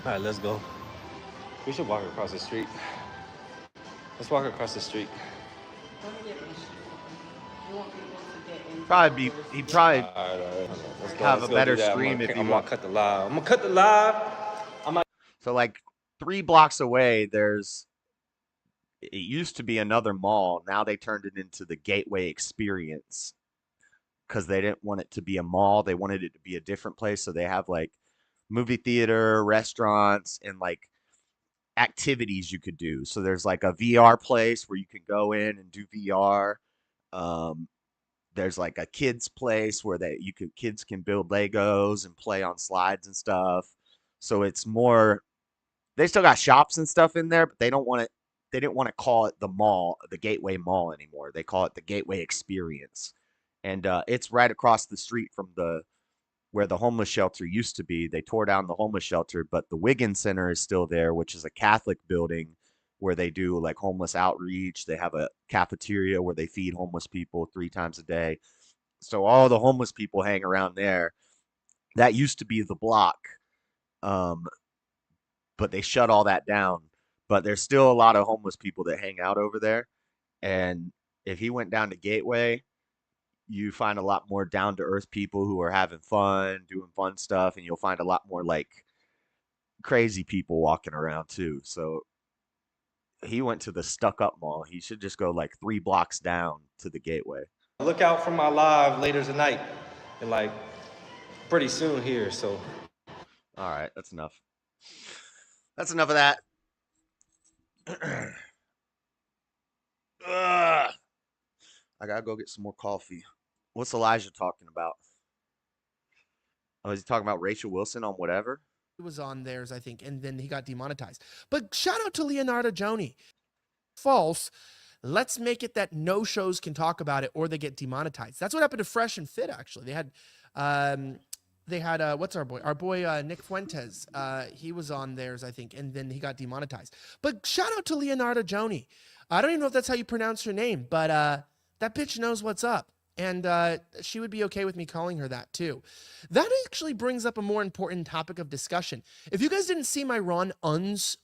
right, let's go. We should walk across the street. Let's walk across the street. He'd probably Let's go. have Let's a go better do that. stream if he I'm gonna cut the live. I'm gonna cut the live. So like 3 blocks away, it used to be another mall. Now they turned it into the Gateway Experience because they didn't want it to be a mall. They wanted it to be a different place. So they have like movie theater, restaurants, and like activities you could do. So there's like a VR place where you can go in and do VR. There's like a kids place where kids can build Legos and play on slides and stuff. So it's more. They still got shops and stuff in there, but they didn't want to call it the mall, the Gateway Mall anymore. They call it the Gateway Experience. And it's right across the street from where the homeless shelter used to be. They tore down the homeless shelter, but the Wiggins Center is still there, which is a Catholic building where they do like homeless outreach. They have a cafeteria where they feed homeless people 3 times a day. So all the homeless people hang around there. That used to be the block. But they shut all that down but there's still a lot of homeless people that hang out over there. And if he went down to Gateway, you find a lot more down to earth people who are having fun, doing fun stuff, and you'll find a lot more like crazy people walking around too. So he went to the stuck up mall. He should just go like 3 blocks down to the Gateway. Look out for my live later tonight, and like pretty soon here. So, all right, that's enough. That's enough of that. I gotta go get some more coffee. What's Elijah talking about? Oh, is he talking about Rachel Wilson on whatever? He was on theirs, I think, and then he got demonetized. But shout out to Leonardo Joni. False. Let's make it that no shows can talk about it or they get demonetized. That's what happened to Fresh and Fit, actually. They had what's our boy? Our boy Nick Fuentes. He was on theirs, I think, and then he got demonetized. But shout out to Leonardo Joni. I don't even know if that's how you pronounce her name, but that bitch knows what's up. And she would be okay with me calling her that too. That actually brings up a more important topic of discussion. If you guys didn't see my Ron Unz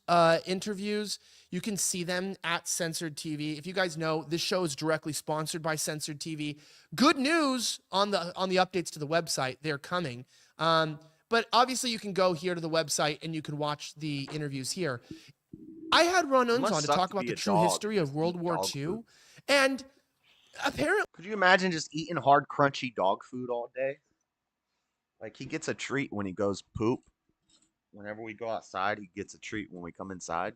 interviews, you can see them at Censored TV. If you guys know, this show is directly sponsored by Censored TV. Good news on the updates to the website. They're coming. But obviously you can go here to the website and you can watch the interviews here. I had Ron Unz on to talk about the true history of World War II. And apparently, could you imagine just eating hard, crunchy dog food all day? Like, he gets a treat when he goes poop. Whenever we go outside, he gets a treat when we come inside.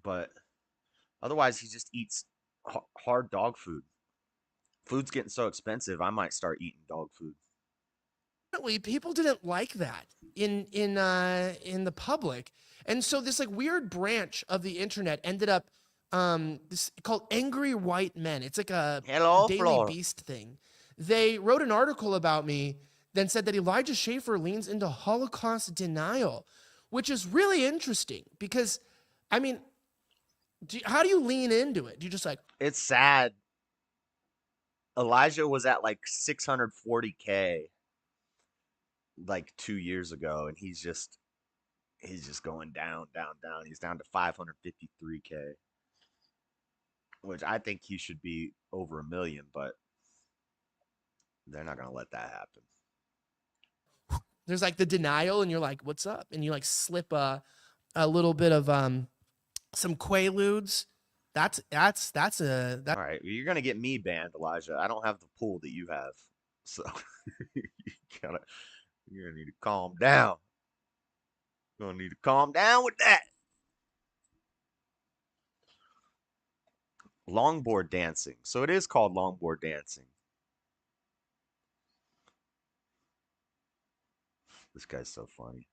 But otherwise, he just eats hard dog food. Food's getting so expensive, I might start eating dog food. People didn't like that in the public, and so this like weird branch of the internet ended up this called Angry White Men. It's like a Daily Beast thing. They wrote an article about me, then said that Elijah Schaffer leans into Holocaust denial, which is really interesting because, I mean, how do you lean into it? Do you just like? It's sad. Elijah was at like 640K like 2 years ago, and he's just going down. He's down to 553K. Which I think he should be over 1 million, but they're not going to let that happen. There's like the denial, and you're like, what's up? And you like slip a little bit of some Quaaludes. That's all right. You're going to get me banned, Elijah. I don't have the pull that you have. So you're going to need to calm down. You're going to need to calm down with that. Longboard dancing. So it is called longboard dancing. This guy's so funny.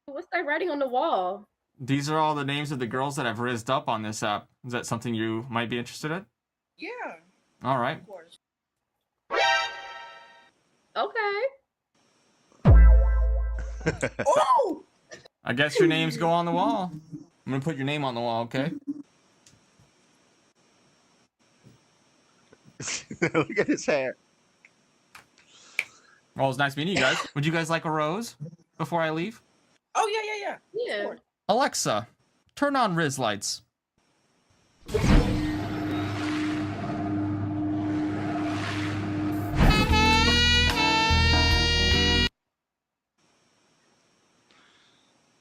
What's that writing on the wall? These are all the names of the girls that I've rizzed up on this app. Is that something you might be interested in? Yeah. All right. Of course. Okay. Oh! I guess your names go on the wall. I'm going to put your name on the wall, okay? Look at his hair. Well, it's nice meeting you guys. Would you guys like a rose before I leave? Oh, yeah. Alexa, turn on Riz lights.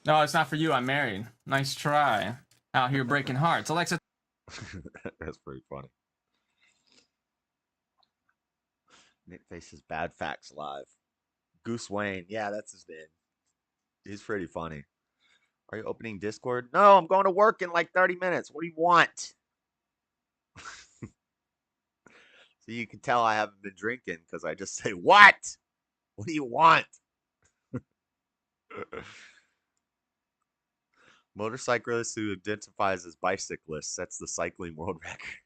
No, it's not for you. I'm married. Nice try. Out here breaking hearts. Alexa. That's pretty funny. Nick faces bad facts live. Goose Wayne. Yeah, that's his name. He's pretty funny. Are you opening Discord? No, I'm going to work in like 30 minutes. What do you want? So you can tell I haven't been drinking because I just say, what? What do you want? Motorcyclist who identifies as bicyclist sets the cycling world record.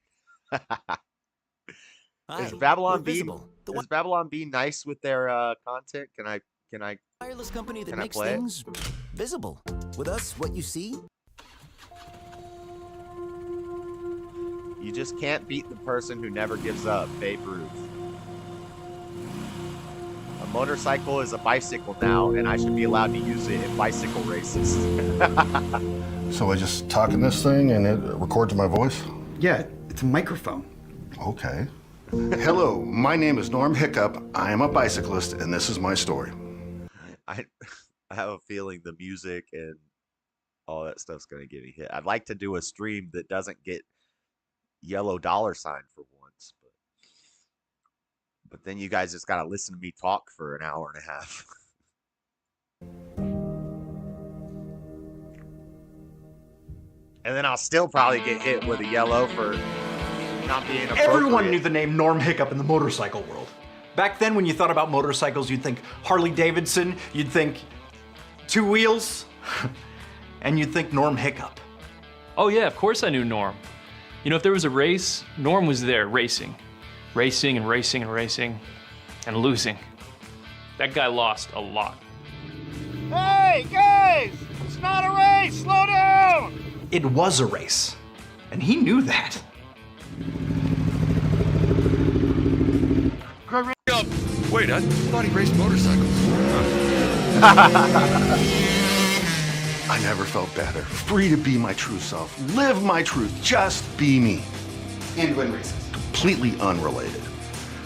Is Babylon B nice with their content? Can I wireless company that can I makes play it? things visible. With us, what you see. You just can't beat the person who never gives up. Babe Ruth. motorcycle is a bicycle now, and I should be allowed to use it in bicycle races. So I just talk in this thing and it records my voice? Yeah, it's a microphone. Okay. Hello, my name is Norm Hiccup. I am a bicyclist, and this is my story. I have a feeling the music and all that stuff's gonna get me hit. I'd like to do a stream that doesn't get yellow dollar sign for once, but then you guys just gotta listen to me talk for an hour and a half. And then I'll still probably get hit with a yellow for not being appropriate. Everyone knew the name Norm Hiccup in the motorcycle world. Back then, when you thought about motorcycles, you'd think Harley Davidson, you'd think two wheels, and you'd think Norm Hiccup. Oh yeah, of course I knew Norm. You know, if there was a race, Norm was there racing. Racing and racing and racing and losing. That guy lost a lot. Hey, guys! It's not a race! Slow down! It was a race, and he knew that. Wait, I thought he raced motorcycles. I never felt better. Free to be my true self. Live my truth. Just be me. And win races. Completely unrelated.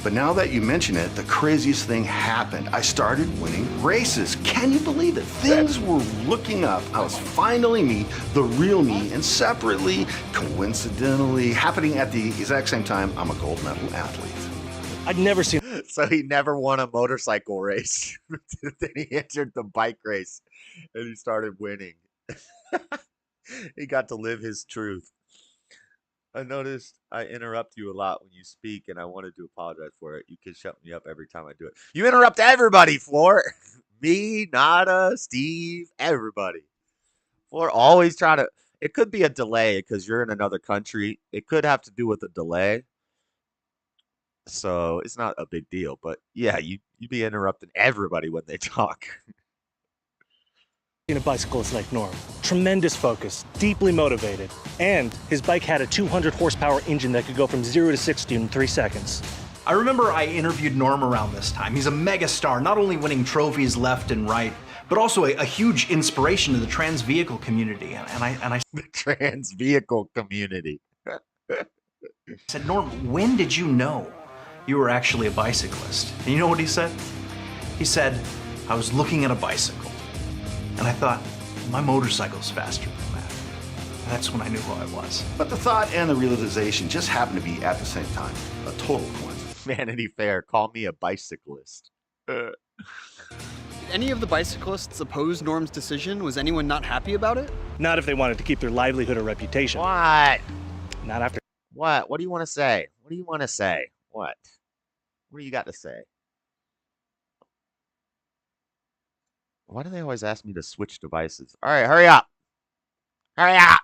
But now that you mention it, the craziest thing happened. I started winning races. Can you believe it? Things were looking up. I was finally me, the real me, and separately, coincidentally, happening at the exact same time, I'm a gold medal athlete. I'd never seen. So he never won a motorcycle race. Then he entered the bike race and he started winning. He got to live his truth. I noticed I interrupt you a lot when you speak, and I wanted to apologize for it. You can shut me up every time I do it. You interrupt everybody, Floor. Me, Nada, Steve, everybody. Floor always trying to. It could be a delay because you're in another country. It could have to do with a delay. So it's not a big deal. But yeah, you be interrupting everybody when they talk. A bicyclist like Norm. Tremendous focus, deeply motivated, and his bike had a 200 horsepower engine that could go from 0 to 60 in 3 seconds. I remember I interviewed Norm around this time. He's a mega star, not only winning trophies left and right, but also a huge inspiration to the trans vehicle community. And I The trans vehicle community. said, Norm, when did you know you were actually a bicyclist? And you know what he said? He said, I was looking at a bicycle. And I thought, my motorcycle's faster than that. And that's when I knew who I was. But the thought and the realization just happened to be at the same time. A total coincidence. Vanity Fair, call me a bicyclist. Did any of the bicyclists oppose Norm's decision? Was anyone not happy about it? Not if they wanted to keep their livelihood or reputation. What? Not after. What? What do you want to say? What do you want to say? What? What do you got to say? Why do they always ask me to switch devices? All right, hurry up. Hurry up.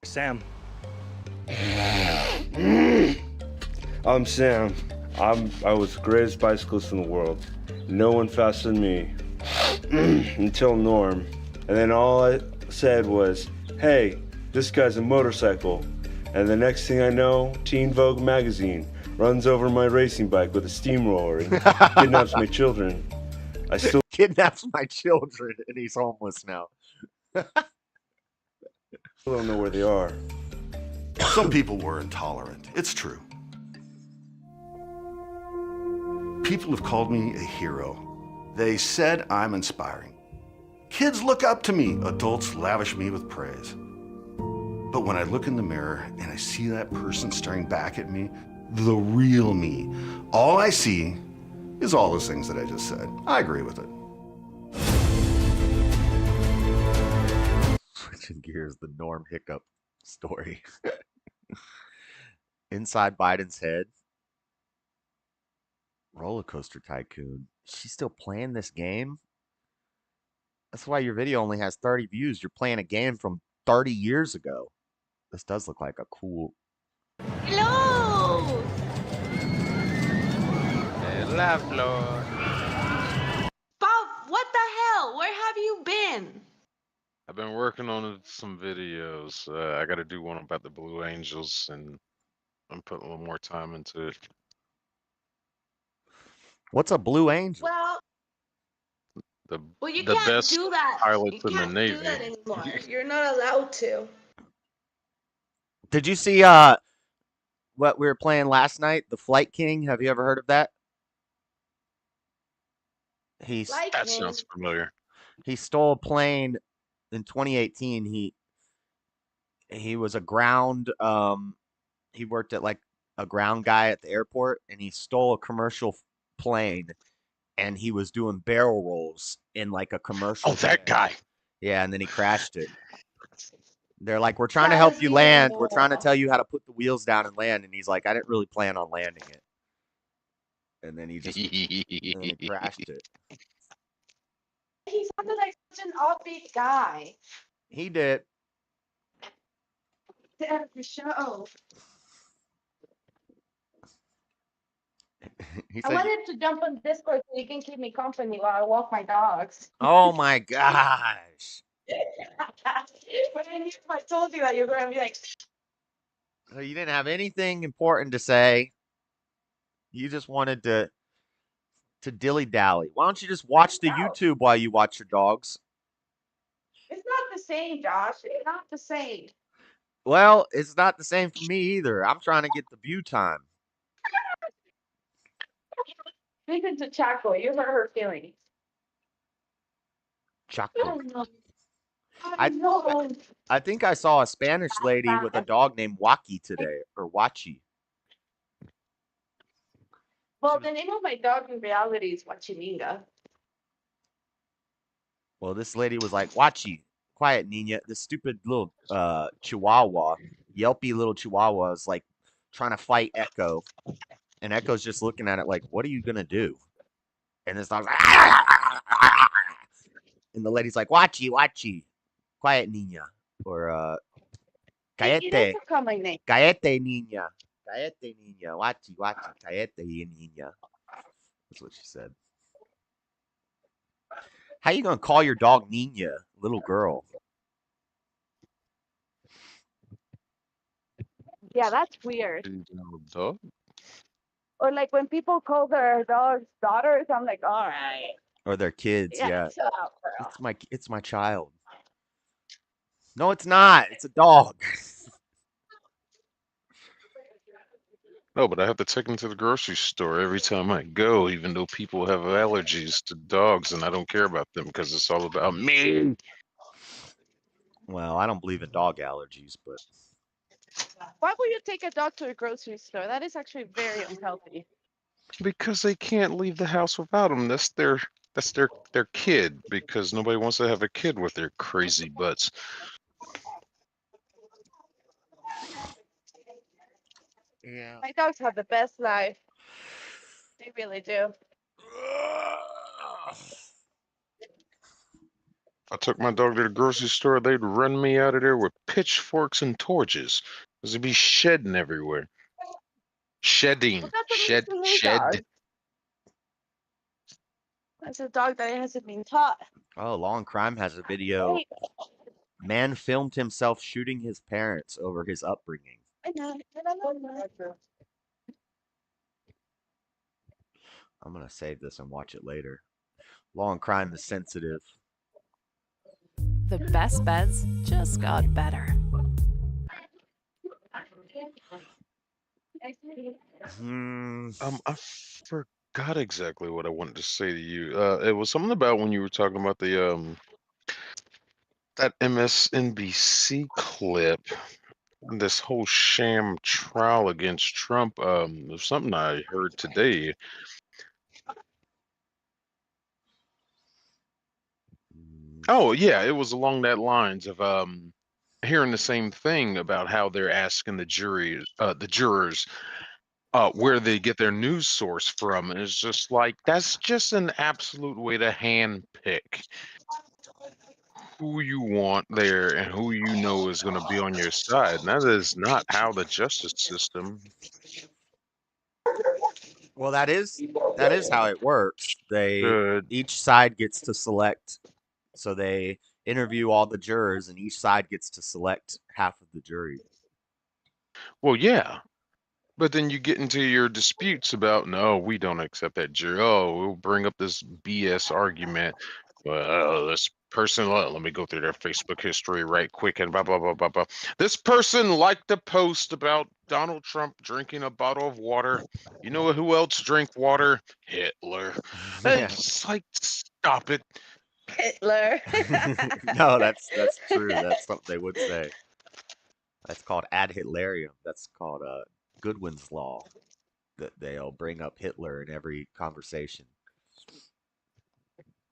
Sam. I'm Sam. I was the greatest bicyclist in the world. No one faster than me. Until Norm. And then all I said was, hey, this guy's a motorcycle. And the next thing I know, Teen Vogue magazine runs over my racing bike with a steamroller and kidnaps my children. I still kidnaps my children and he's homeless now. don't know where they are. Some people were intolerant. It's true. People have called me a hero. They said I'm inspiring. Kids look up to me. Adults lavish me with praise. But when I look in the mirror and I see that person staring back at me, the real me, all I see is all those things that I just said. I agree with it. Switching gears, the Norm Hiccup story. Inside Biden's head. Roller Coaster Tycoon. She's still playing this game? That's why your video only has 30 views. You're playing a game from 30 years ago. This does look like a cool... Hello! Hola, Flor. Bob, what the hell? Where have you been? I've been working on some videos. I got to do one about the Blue Angels, and I'm putting a little more time into it. What's a Blue Angel? Well, you The can't best do that. pilots You in the can't do Navy. that anymore. You're not allowed to. Did you see what we were playing last night? The Flight King. Have you ever heard of that? He's Like That him. sounds familiar. he stole a plane in 2018. He was a ground he worked at like a ground guy at the airport, and he stole a commercial plane, and he was doing barrel rolls in like a commercial Oh, that plane. guy. Yeah, and then he crashed it. They're like, we're trying to That help is you even land. We're more. trying to tell you how to put the wheels down and land. And he's like, I didn't really plan on landing it. And then he crashed it. He sounded like such an offbeat guy. He did. Damn the show. He I said, wanted to jump on Discord so you can keep me company while I walk my dogs. oh my gosh. But I knew if I told you that, you're going to be like, So you didn't have anything important to say. You just wanted to dilly dally. Why don't you just watch the YouTube while you watch your dogs? it's not the same, Josh. It's not the same. Well, it's not the same for me either. I'm trying to get the view time. Listen to Chaco. You hurt her feelings. Choco. I know. I think I saw a Spanish lady with a dog named Waki today, or Wachi. Well, the name of my dog in reality is Wachilinga. Well, this lady was like, Wachi, quiet, Nina. This stupid little chihuahua, yelpy little chihuahua is like trying to fight Echo. And Echo's just looking at it like, what are you going to do? And this dog's like, and the lady's like, Wachi, Wachi, quiet, Nina. Or, You Cállate, don't call my name. cállate, niña. Cállate, niña. Wachi, Wachi, cállate, niña. That's what she said. How you gonna call your dog Nina, little girl? Yeah, that's weird. Dog? Or like when people call their dogs daughters, I'm like, all right. Or their kids? Yeah. Chill out, girl. It's my child. No, it's not. It's a dog. No, but I have to take them to the grocery store every time I go, even though people have allergies to dogs, and I don't care about them because it's all about me. Well, I don't believe in dog allergies, but Why would you take a dog to a grocery store? That is actually very unhealthy. Because they can't leave the house without them. That's their kid. Because nobody wants to have a kid with their crazy butts. yeah. My dogs have the best life. They really do. If I took my dog to the grocery store, they'd run me out of there with pitchforks and torches. Because it'd be shedding everywhere. Shedding. Well, that's Shed. a Shed. dog. That's a dog that hasn't been taught. Oh, Law and Crime has a video. Hey. Man filmed himself shooting his parents over his upbringing. I know. I'm gonna save this and watch it later. Law and Crime is sensitive. The best beds just got better. I forgot exactly what I wanted to say to you. It was something about when you were talking about the that MSNBC clip, this whole sham trial against Trump. It was something I heard today. Oh yeah, it was along that lines of hearing the same thing about how they're asking the jurors where they get their news source from. And it's just like, that's just an absolute way to handpick who you want there and who you know is going to be on your side. And that is not how the justice system. Well, that is how it works. Each side gets to select. So they interview all the jurors, and each side gets to select half of the jury. Well, yeah. But then you get into your disputes about, no, we don't accept that jury. Oh, we'll bring up this BS argument. Well, this person, let me go through their Facebook history right quick and blah, blah, blah, blah, blah. This person liked a post about Donald Trump drinking a bottle of water. You know who else drank water? Hitler. Yeah. It's like, stop it. Hitler. No, that's true. That's something they would say. That's called ad Hitlerium. That's called Goodwin's law. That they'll bring up Hitler in every conversation.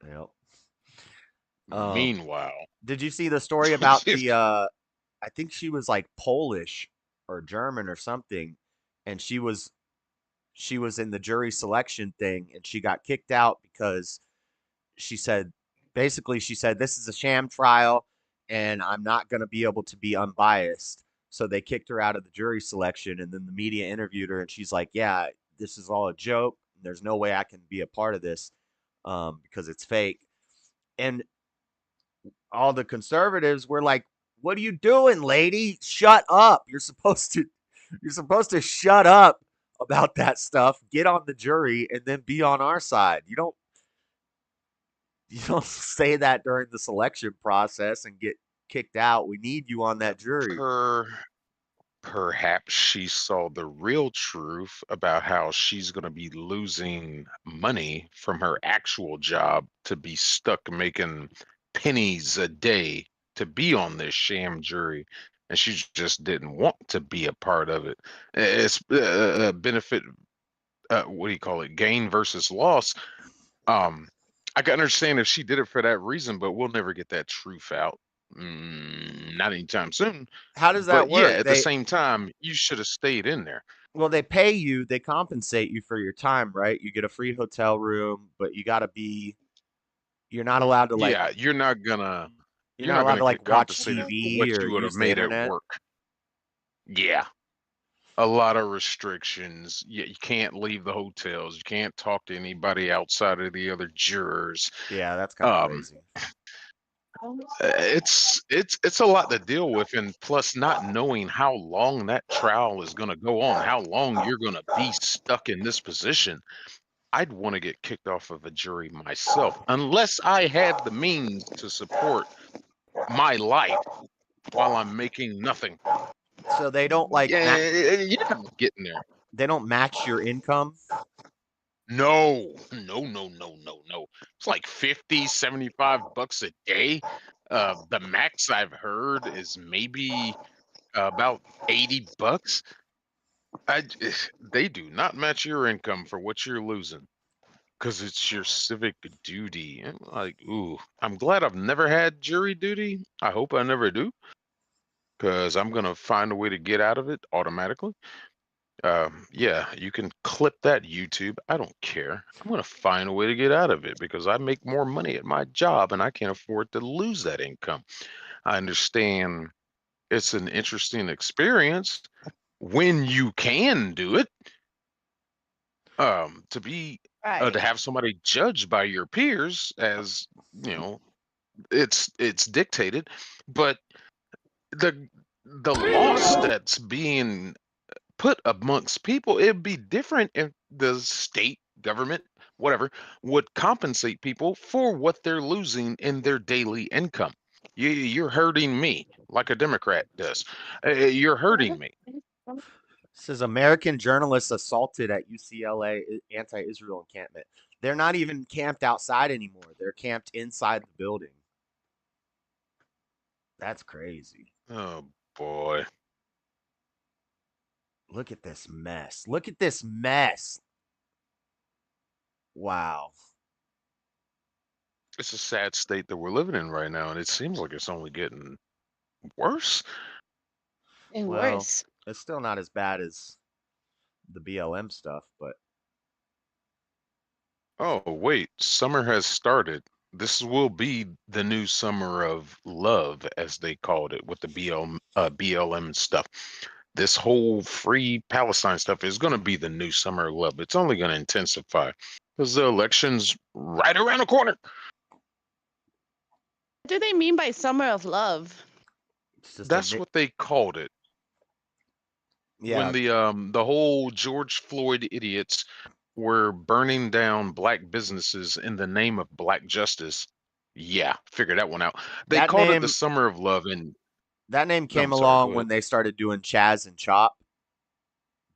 Yep. Meanwhile, Did you see the story about the? I think she was like Polish or German or something, and she was in the jury selection thing, and she got kicked out because she said this is a sham trial, and I'm not going to be able to be unbiased. So they kicked her out of the jury selection, and then the media interviewed her, and she's like, "Yeah, this is all a joke. There's no way I can be a part of this because it's fake." And all the conservatives were like, "What are you doing, lady? Shut up. You're supposed to shut up about that stuff. Get on the jury and then be on our side. You don't say that during the selection process and get kicked out. We need you on that jury." Perhaps she saw the real truth about how she's going to be losing money from her actual job to be stuck making pennies a day to be on this sham jury. And she just didn't want to be a part of it. It's a benefit, what do you call it? Gain versus loss. I can understand if she did it for that reason, but we'll never get that truth out. Not anytime soon. How does that But yeah, work? at the same time, you should have stayed in there. Well, they pay you, they compensate you for your time, right? You get a free hotel room, but you're not allowed to Yeah, you're not gonna like get watch compensated for TV what or you would have use the made at internet. work. Yeah. A lot of restrictions. You can't leave the hotels. You can't talk to anybody outside of the other jurors. Yeah, that's kind of crazy. It's a lot to deal with, and plus not knowing how long that trial is going to go on, how long you're going to be stuck in this position. I'd want to get kicked off of a jury myself, unless I had the means to support my life while I'm making nothing. So they don't like you're getting there. They don't match your income? No. It's like 50, 75 bucks a day. The max I've heard is maybe about 80 bucks. They do not match your income for what you're losing because it's your civic duty. And like, ooh, I'm glad I've never had jury duty. I hope I never do because I'm going to find a way to get out of it automatically. Yeah, you can clip that, YouTube. I don't care. I'm going to find a way to get out of it because I make more money at my job and I can't afford to lose that income. I understand it's an interesting experience when you can do it. To be to have somebody judged by your peers, as you know, it's dictated, but the loss that's being put amongst people, it'd be different if the state government, whatever, would compensate people for what they're losing in their daily income. You're hurting me like a Democrat does. You're hurting me. Says American journalists assaulted at UCLA anti-Israel encampment. They're not even camped outside anymore. They're camped inside the building. That's crazy. Oh boy. Look at this mess. Look at this mess. Wow. It's a sad state that we're living in right now, and it seems like it's only getting worse. And Well, worse. it's still not as bad as the BLM stuff, but oh wait, summer has started. This will be the new summer of love, as they called it, with the BLM stuff. This whole free Palestine stuff is going to be the new summer of love. It's only going to intensify because the election's right around the corner. What do they mean by summer of love? That's what they called it. Yeah, when the whole George Floyd idiots were burning down black businesses in the name of black justice. Yeah, figure that one out. They that called it the name Summer of Love, and that name no, came I'm sorry. Go along ahead. when they started doing Chaz and Chop.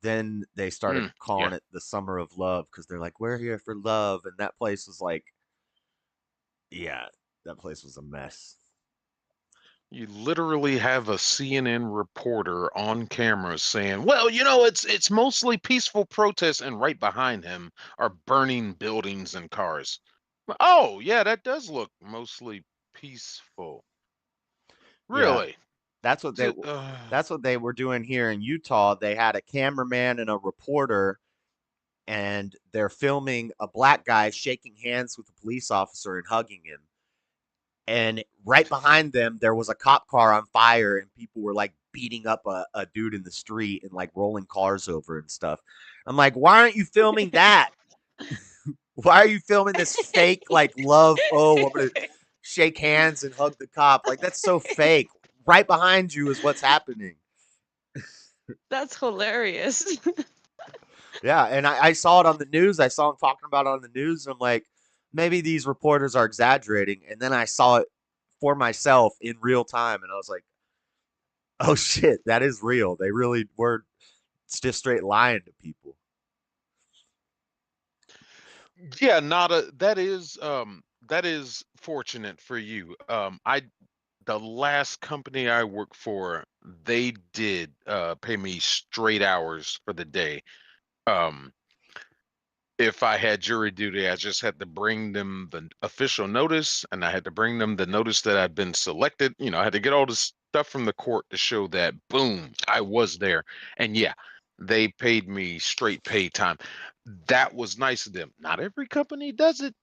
Then they started Yeah. calling it the Summer of Love because they're like, we're here for love, and that place was like, yeah, that place was a mess. You literally have a CNN reporter on camera saying, "Well, you know, it's mostly peaceful protests," and right behind him are burning buildings and cars. Oh, yeah, that does look mostly peaceful. Yeah, Really? that's what they T- that's what they were doing here in Utah. They had a cameraman and a reporter, and they're filming a black guy shaking hands with a police officer and hugging him. And right behind them, there was a cop car on fire, and people were like beating up a dude in the street and like rolling cars over and stuff. I'm like, why aren't you filming that? Why are you filming this fake like love? Oh, I'm gonna shake hands and hug the cop. Like that's so fake. Right behind you is what's happening. That's hilarious. Yeah, and I saw it on the news. I saw him talking about it on the news, and I'm like, maybe these reporters are exaggerating. And then I saw it for myself in real time, and I was like, oh shit, that is real. They really were just straight lying to people. yeah, not a that is fortunate for you. I the last company I worked for, they did pay me straight hours for the day. Um, if I had jury duty, I just had to bring them the official notice, and I had to bring them the notice that I'd been selected. You know, I had to get all this stuff from the court to show that, boom, I was there. And yeah, they paid me straight pay time. That was nice of them. Not every company does it,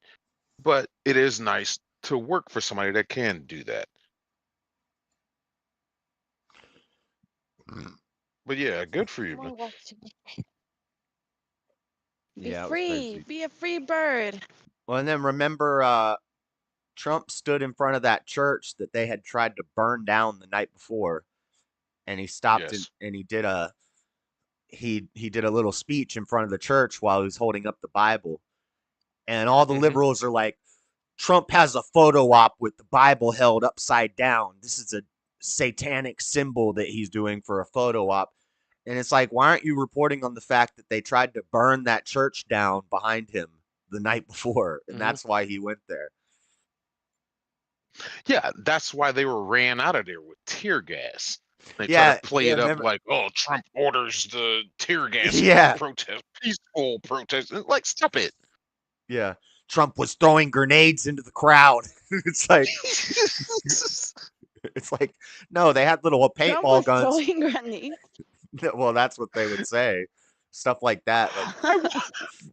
but it is nice to work for somebody that can do that. But yeah, good for you, man. Be Yeah, it was free. crazy. Be a free bird. Well, and then remember, Trump stood in front of that church that they had tried to burn down the night before, and he stopped Yes. and he did he did a little speech in front of the church while he was holding up the Bible, and all the liberals are like, Trump has a photo op with the Bible held upside down. This is a satanic symbol that he's doing for a photo op. And it's like, why aren't you reporting on the fact that they tried to burn that church down behind him the night before? And that's why he went there. Yeah, that's why they were ran out of there with tear gas. They try to Yeah, play yeah, it up remember? like, oh, Trump orders the tear gas for Yeah, protest, peaceful protest. Like, stop it. yeah. Trump was throwing grenades into the crowd. It's like, it's like, no, they had little Trump paintball was guns. throwing grenades. Well, that's what they would say. Stuff like that. Like,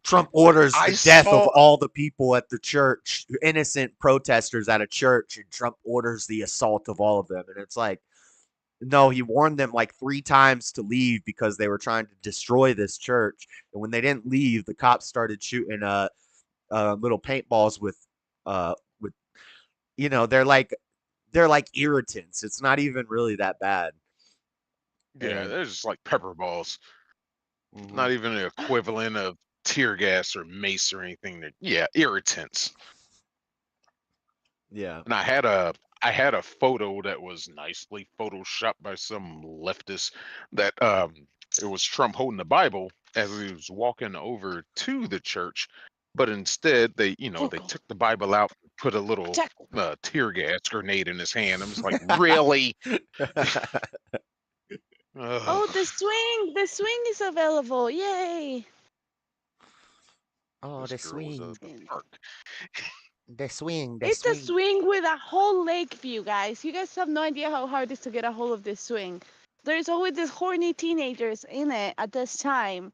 Trump orders I the death of saw. all the people at the church, innocent protesters at a church, and Trump orders the assault of all of them. And it's like, no, he warned them like 3 times to leave because they were trying to destroy this church. And when they didn't leave, the cops started shooting little paintballs with they're like irritants. It's not even really that bad. Yeah, And they're just like pepper balls. Not even the equivalent of tear gas or mace or anything. Yeah, irritants. yeah. And I had a photo that was nicely photoshopped by some leftist that it was Trump holding the Bible as he was walking over to the church, but instead they took the Bible out, put a little tear gas grenade in his hand. I was like, really? Oh, Ugh, the swing! The swing is available. Yay! Oh, this the girl was swing. at the park. The swing, the It's a swing. swing with a whole lake view, guys. You guys have no idea how hard it is to get a hold of this swing. There's always these horny teenagers in it at this time.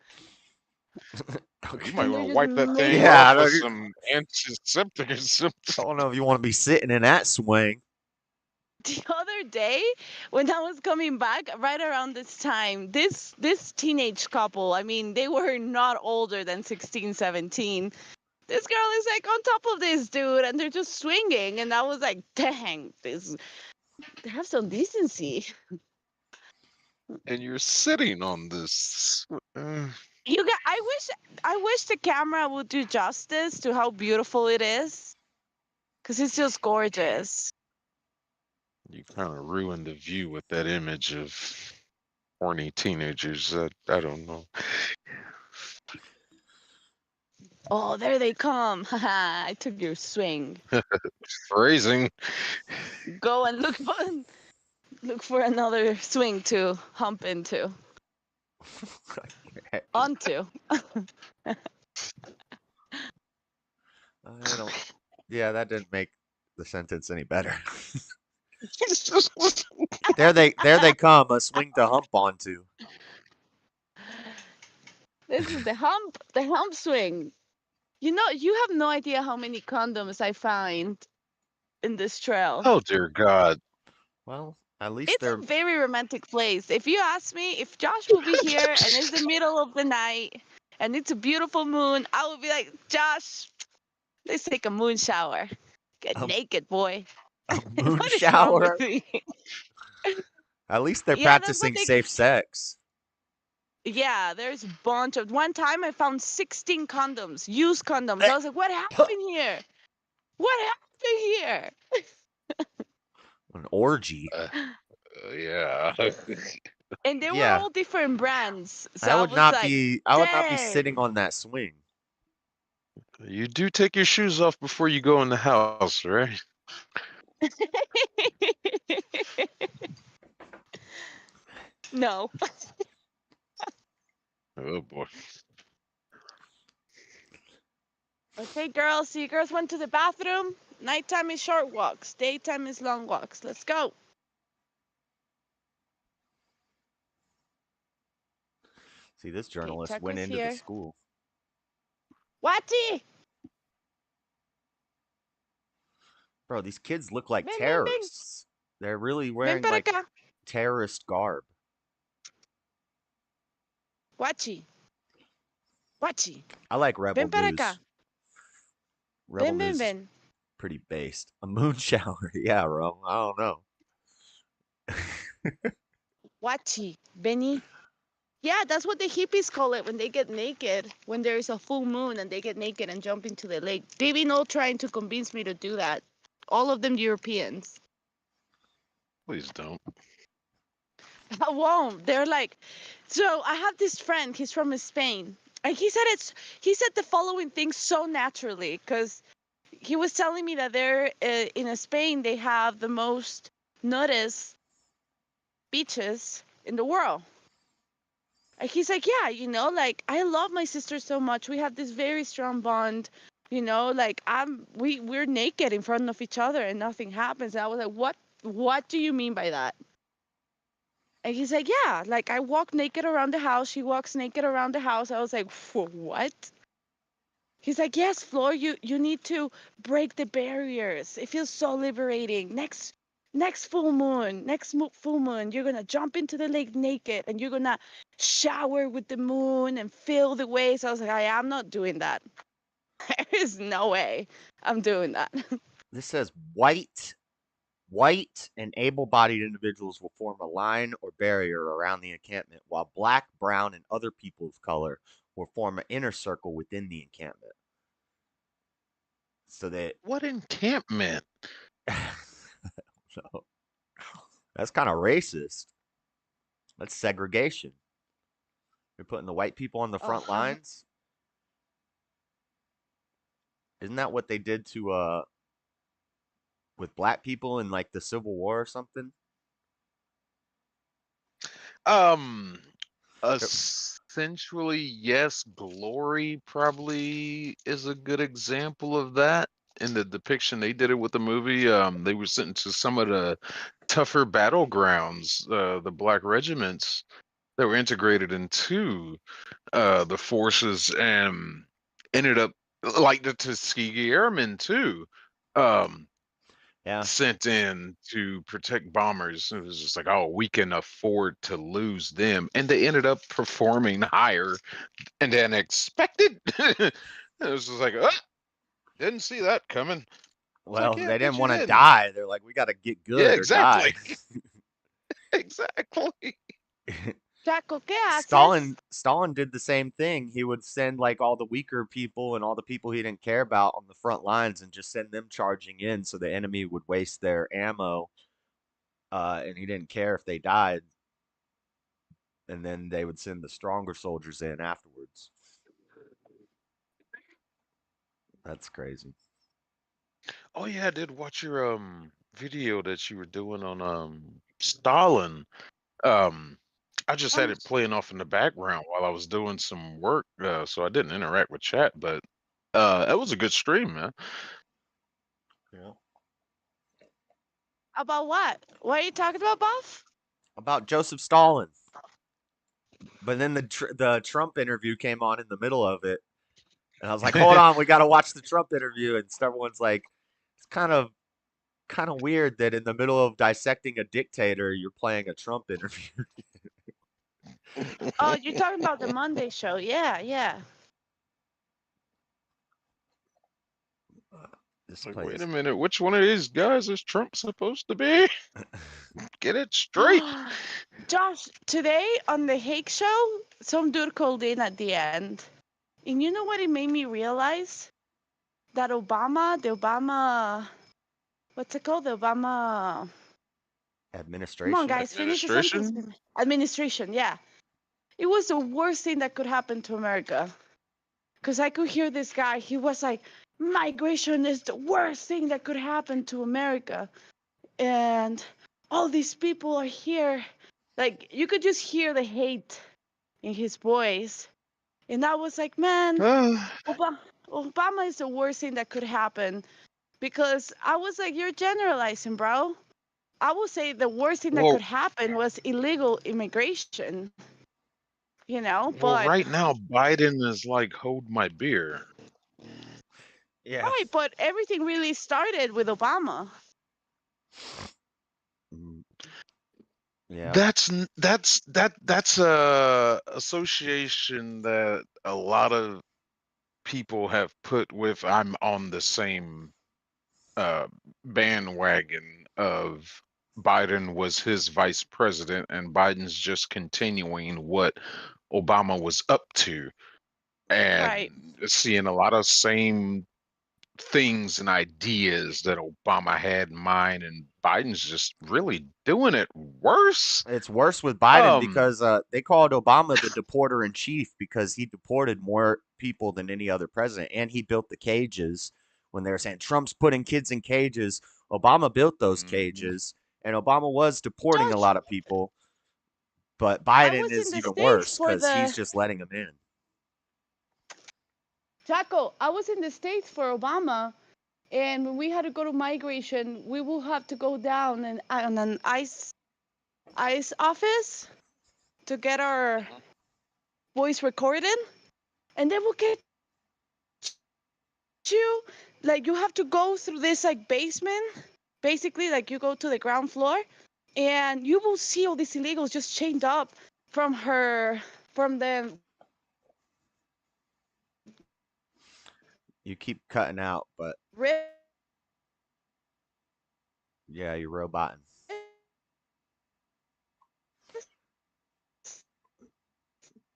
You might And want they're to just wipe that thing making off Yeah, with some antiseptic or something. I don't know if you want to be sitting in that swing. the other day when I was coming back right around this time, this teenage couple, I mean, they were not older than 16, 17. This girl is like on top of this dude and they're just swinging, and I was like, dang, this, have some decency. and you're sitting on this. You got. I wish the camera would do justice to how beautiful it is, because it's just gorgeous. You kind of ruined the view with that image of horny teenagers. I don't know. Oh, there they come. Haha, I took your swing. Phrasing. Go and look for another swing to hump into. Onto. I don't. Yeah, that didn't make the sentence any better. There they come, a swing to hump onto. This is the hump swing. You know, you have no idea how many condoms I find in this trail. Oh dear God. Well, at least It's they're a very romantic place. If you ask me, if Josh will be here and it's the middle of the night and it's a beautiful moon, I would be like, Josh, let's take a moon shower. Get naked, boy. moon What is wrong shower. with me? At least they're Yeah, that's what practicing safe sex. Yeah, there's a bunch of. One time I found 16 condoms, used condoms. I was like, what happened here? What happened here? An orgy. Yeah. And they were Yeah. all different brands. So I would was not like, be. I would not be dang. sitting on that swing. You do take your shoes off before you go in the house, right? No. Oh boy. Okay, girls. So you girls went to the bathroom. Nighttime is short walks. Daytime is long walks. Let's go. See, this journalist check went us into here. the school. Whatty? Bro, these kids look like Ven, ven, ven. terrorists. They're really wearing para like acá. terrorist garb. Wachi. Wachi. I like Rebel Ven para News. acá. Rebel Ven, ven, News is ven. pretty based. A moon shower. Yeah, Ro. I don't know. Wachi. Benny. Yeah, that's what the hippies call it when they get naked. When there is a full moon and they get naked and jump into the lake. They've been all trying to convince me to do that. All of them Europeans. Please don't. I won't. They're like, so I have this friend. He's from Spain, and he said the following thing so naturally because he was telling me that they're in Spain they have the most nudist beaches in the world. And he's like, yeah, you know, like I love my sister so much. We have this very strong bond. You know, like we're naked in front of each other and nothing happens. And I was like, what do you mean by that? And he's like, yeah, like I walk naked around the house. She walks naked around the house. I was like, for what? He's like, yes, Floor, you need to break the barriers. It feels so liberating. Next full moon, full moon, you're going to jump into the lake naked and you're going to shower with the moon and feel the waves. I was like, I am not doing that. There is no way I'm doing that. This says white and able-bodied individuals will form a line or barrier around the encampment, while black, brown, and other people of color will form an inner circle within the encampment. So that What encampment? so, that's kind of racist. That's segregation. You're putting the white people on the front lines. Isn't that what they did to with black people in like the Civil War or something? Essentially, yes. Glory probably is a good example of that. In the depiction they did it with the movie, they were sent to some of the tougher battlegrounds, the black regiments that were integrated into the forces, and ended up like the Tuskegee Airmen too. Yeah. Sent in to protect bombers. It was just like, oh, we can afford to lose them. And they ended up performing higher than expected. It was just like, oh, didn't see that coming. Well, yeah, they but didn't you want to didn't. die. They're like, we got to get good Yeah, or exactly. die. Exactly. Chaco, ¿qué haces? Stalin did the same thing. He would send like all the weaker people and all the people he didn't care about on the front lines and just send them charging in so the enemy would waste their ammo. And he didn't care if they died. And then they would send the stronger soldiers in afterwards. That's crazy. Oh yeah, I did watch your video that you were doing on Stalin. Um, I just had it playing off in the background while I was doing some work, so I didn't interact with chat, but that was a good stream, man. Yeah. About what? What are you talking about, Buff? About Joseph Stalin. But then the Trump interview came on in the middle of it, and I was like, "Hold on, we got to watch the Trump interview." And everyone's like, "It's kind of weird that in the middle of dissecting a dictator, you're playing a Trump interview." Oh, you're talking about the Monday show. Yeah, yeah. Like, wait a minute, which one of these guys is Trump supposed to be? Get it straight. Josh, today on the Hake show, some dude called in at the end. And you know what it made me realize? That the Obama, what's it called? The Obama. Administration. Come on, guys, finish the sentence. Administration, yeah. It was the worst thing that could happen to America. Because I could hear this guy, he was like, migration is the worst thing that could happen to America. And all these people are here. Like, you could just hear the hate in his voice. And I was like, man, Obama is the worst thing that could happen. Because I was like, you're generalizing, bro. I would say the worst thing that could happen was illegal immigration. You know, Well, but right now Biden is like, hold my beer. Yeah. right, but everything really started with Obama. Yeah. That's a association that a lot of people have put with I'm on the same bandwagon of Biden was his vice president and Biden's just continuing what Obama was up to and Right. seeing a lot of same things and ideas that Obama had in mind, and Biden's just really doing it worse. It's worse with Biden because they called Obama the deporter in chief because he deported more people than any other president, and he built the cages. When they were saying Trump's putting kids in cages, Obama built those cages, and Obama was deporting a lot of people. But Biden is even worse because he's just letting them in. Jaco, I was in the States for Obama, and when we had to go to migration, we will have to go down and on an ICE office to get our voice recorded, and they will get you like you have to go through this like basement, basically like you go to the ground floor, and you will see all these illegals just chained up from the. You keep cutting out, but yeah, you're roboting.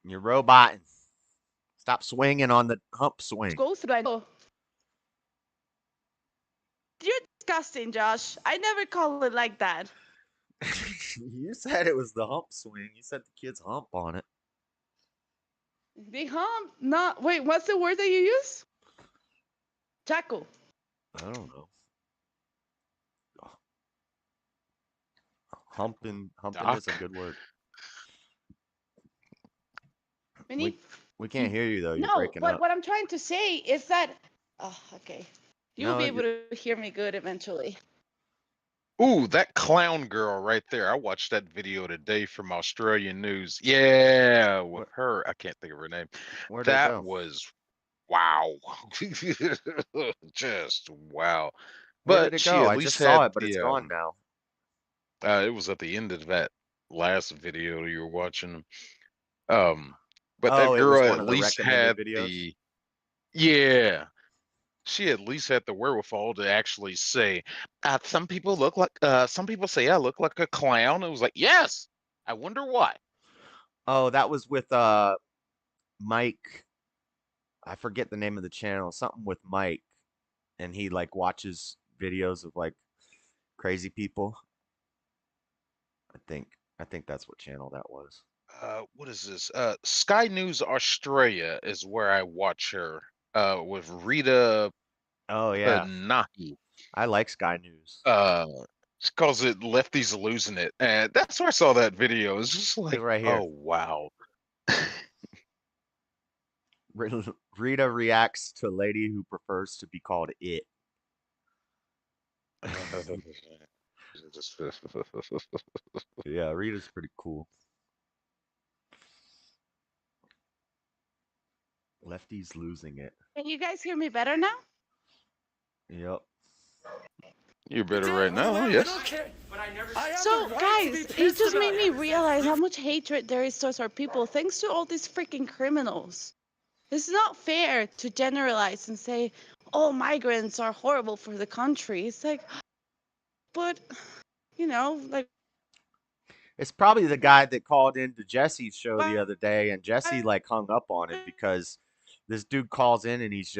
You're roboting. Stop swinging on the hump swing. Go through. You're disgusting, Josh. I never call it like that. You said it was the hump swing. You said the kids hump on it. The hump? Not wait. What's the word that you use? Chaco. I don't know. Humping is a good word. We can't hear you though. You're breaking up. What I'm trying to say is that. Oh, okay. You'll be able to hear me good eventually. Ooh, that clown girl right there. I watched that video today from Australian News. Yeah, with her. I can't think of her name. That was wow. Just wow. Where But did it she go? at I least just saw had it, but it's gone now. It was at the end of that last video you were watching. But that girl at least had the she at least had the wherewithal to actually say, some people say I look like a clown. It was like, yes, I wonder why. Oh, that was with Mike. I forget the name of the channel. Something with Mike, and he like watches videos of like crazy people. I think that's what channel that was. What is this? Sky News Australia is where I watch her. With Rita Oh yeah, Nahi. I like Sky News. She calls it "Lefties Losing It," and that's where I saw that video. It's just like, right here. oh wow. Rita reacts to a lady who prefers to be called it. Yeah, Rita's pretty cool. Lefty's losing it. Can you guys hear me better now? Yep. You're better right now, yes. So, guys, it just made me realize how much hatred there is towards our people thanks to all these freaking criminals. It's not fair to generalize and say, all migrants are horrible for the country. It's like, but, you know, like. It's probably the guy that called into Jesse's show the other day, and Jesse like hung up on it because this dude calls in and he's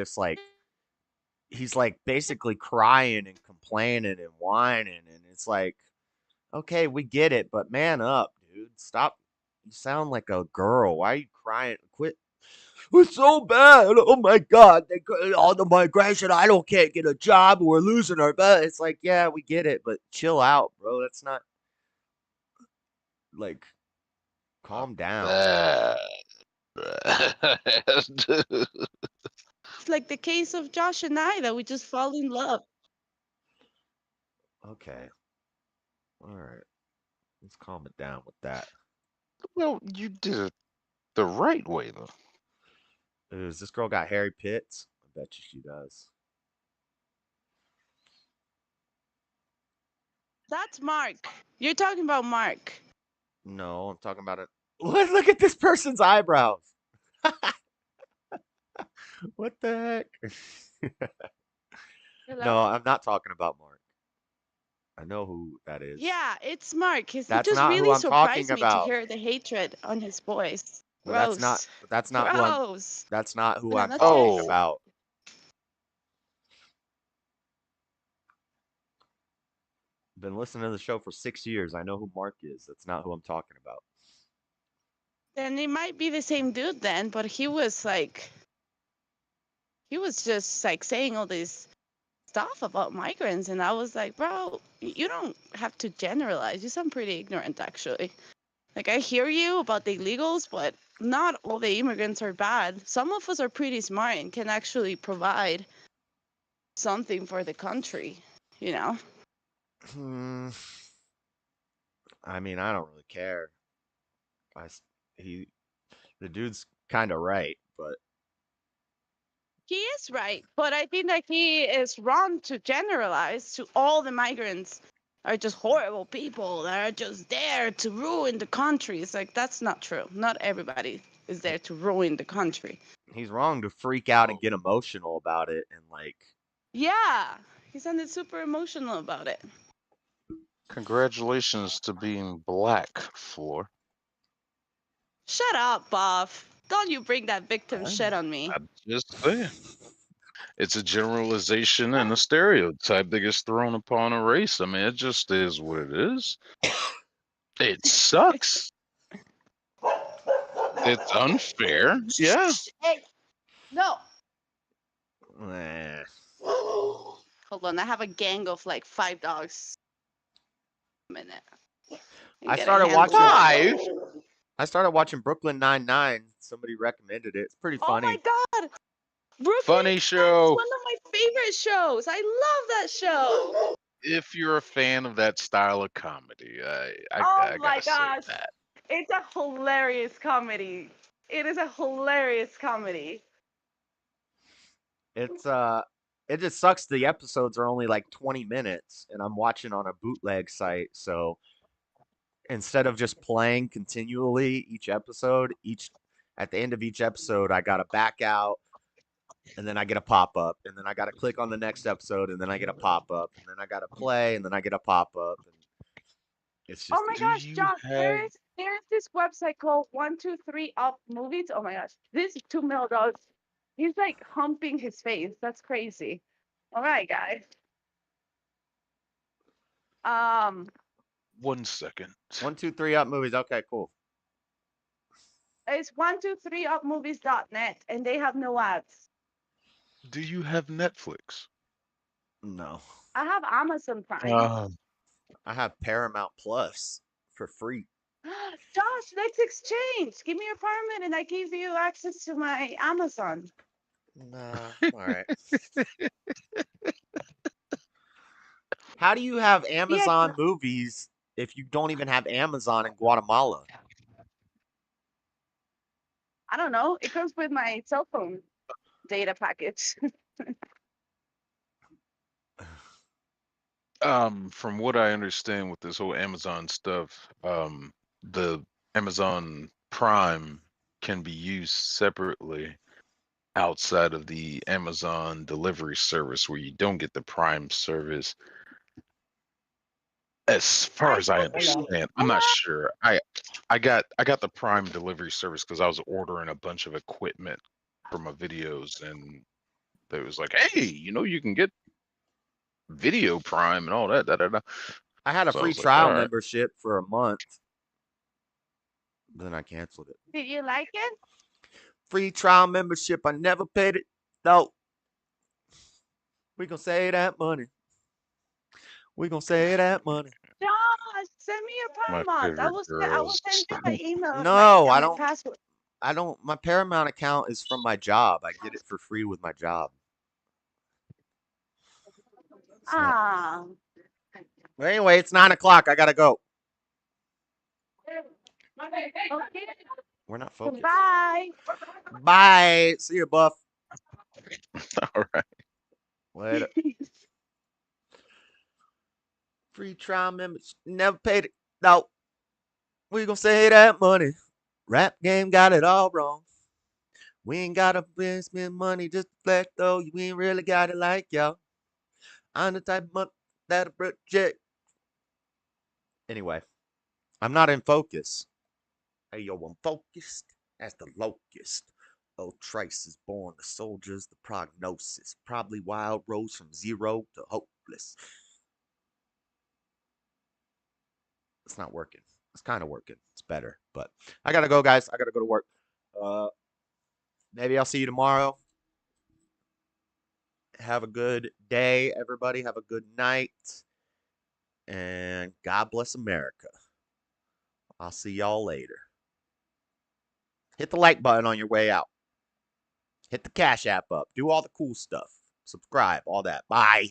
like basically crying and complaining and whining, and it's like, okay, we get it, but man up, dude. Stop. You sound like a girl. Why are you crying? Quit. It's so bad. Oh my God. All the migration. I can't get a job. We're losing our. But it's like, yeah, we get it, but chill out, bro. That's not like, calm down. It's like the case of Josh and I that we just fall in love. Okay. All right. Let's calm it down with that. Well, you did it the right way, though. Does this girl got hairy pits? I bet you she does. That's Mark. You're talking about Mark. No, I'm talking about it. Look at this person's eyebrows. What the heck? No, I'm not talking about Mark. I know who that is. Yeah, it's Mark. It That's just not who really I'm talking surprised me to about. hear the hatred on his voice. But Gross. that's not who I'm. Gross. That's not who No, I'm not talking this. about. Been listening to the show for 6 years. I know who Mark is. That's not who I'm talking about. Then it might be the same dude then, but he was just like saying all this stuff about migrants, and I was like, bro, you don't have to generalize. You sound pretty ignorant, actually. Like, I hear you about the illegals, but not all the immigrants are bad. Some of us are pretty smart and can actually provide something for the country, you know? I mean, I don't really care. The dude's kind of right, but He is right, but I think that he is wrong to generalize to all the migrants are just horrible people that are just there to ruin the country. It's like, that's not true. Not everybody is there to ruin the country. he's wrong to freak out and get emotional about it and like. Yeah, he sounded super emotional about it. Congratulations to being black, Floor. Shut up, Buff. Don't you bring that victim shit on me. I'm just saying. It's a generalization and a stereotype that gets thrown upon a race. I mean, it just is what it is. It sucks. It's unfair. Yeah. Hey, no. Eh. Hold on, I have a gang of like 5 dogs. A minute. I started watching Brooklyn Nine-Nine. Somebody recommended it. It's pretty funny. Oh my god! Brooklyn Funny show. It's one of my favorite shows. I love that show. If you're a fan of that style of comedy, I Oh my gotta say gosh. that. It's a hilarious comedy. It is a hilarious comedy. It just sucks the episodes are only like 20 minutes and I'm watching on a bootleg site, so instead of just playing continually each episode, at the end of each episode I got to back out and then I get a pop-up and then I got to click on the next episode and then I get a pop-up and then I got to play and then I get a pop-up and it's just Oh my gosh, Josh, There's this website called 123 Up Movies. Oh my gosh, this $2 million. He's like humping his face. That's crazy. All right, guys. 1 second. 123 Up Movies. Okay, cool. It's 123upmovies.net, and they have no ads. Do you have Netflix? No. I have Amazon Prime. I have Paramount Plus for free. Josh, let's exchange. Give me your apartment, and I give you access to my Amazon. Nah, all right. How do you have Amazon movies if you don't even have Amazon in Guatemala? I don't know. It comes with my cell phone data package. From what I understand with this whole Amazon stuff, the Amazon Prime can be used separately outside of the Amazon delivery service where you don't get the Prime service. As far as I understand, I'm not sure. I got the Prime delivery service because I was ordering a bunch of equipment for my videos, and they was like, "Hey, you can get Video Prime and all that." Da, da, da. I had a So I free was like, trial "All right." membership for a month. Then I canceled it. Did you like it? Free trial membership. I never paid it. No. We gonna save that money. We gonna save that money. Josh, send me your My Paramount. I favorite will send you my email. No, I my don't. password. I don't. My Paramount account is from my job. I get it for free with my job. Ah. But anyway, it's 9 o'clock. I gotta go. Okay. We're not focused. Bye. Bye. See you, Buff. All right. Later. Free trial members. Never paid it. No. We gonna save that money. Rap game got it all wrong. We ain't gotta spend money just to flex though. You ain't really got it like y'all. I'm the type of month that'll project. Anyway, I'm not in focus. Hey yo, I'm focused as the locust. Oh, Trice is born the soldiers, the prognosis. Probably wild rose from zero to hopeless. It's not working. It's kind of working. It's better, but I gotta go, guys. I gotta go to work. Maybe I'll see you tomorrow. Have a good day, everybody. Have a good night. And God bless America. I'll see y'all later. Hit the like button on your way out. Hit the Cash App up. Do all the cool stuff. Subscribe, all that. Bye.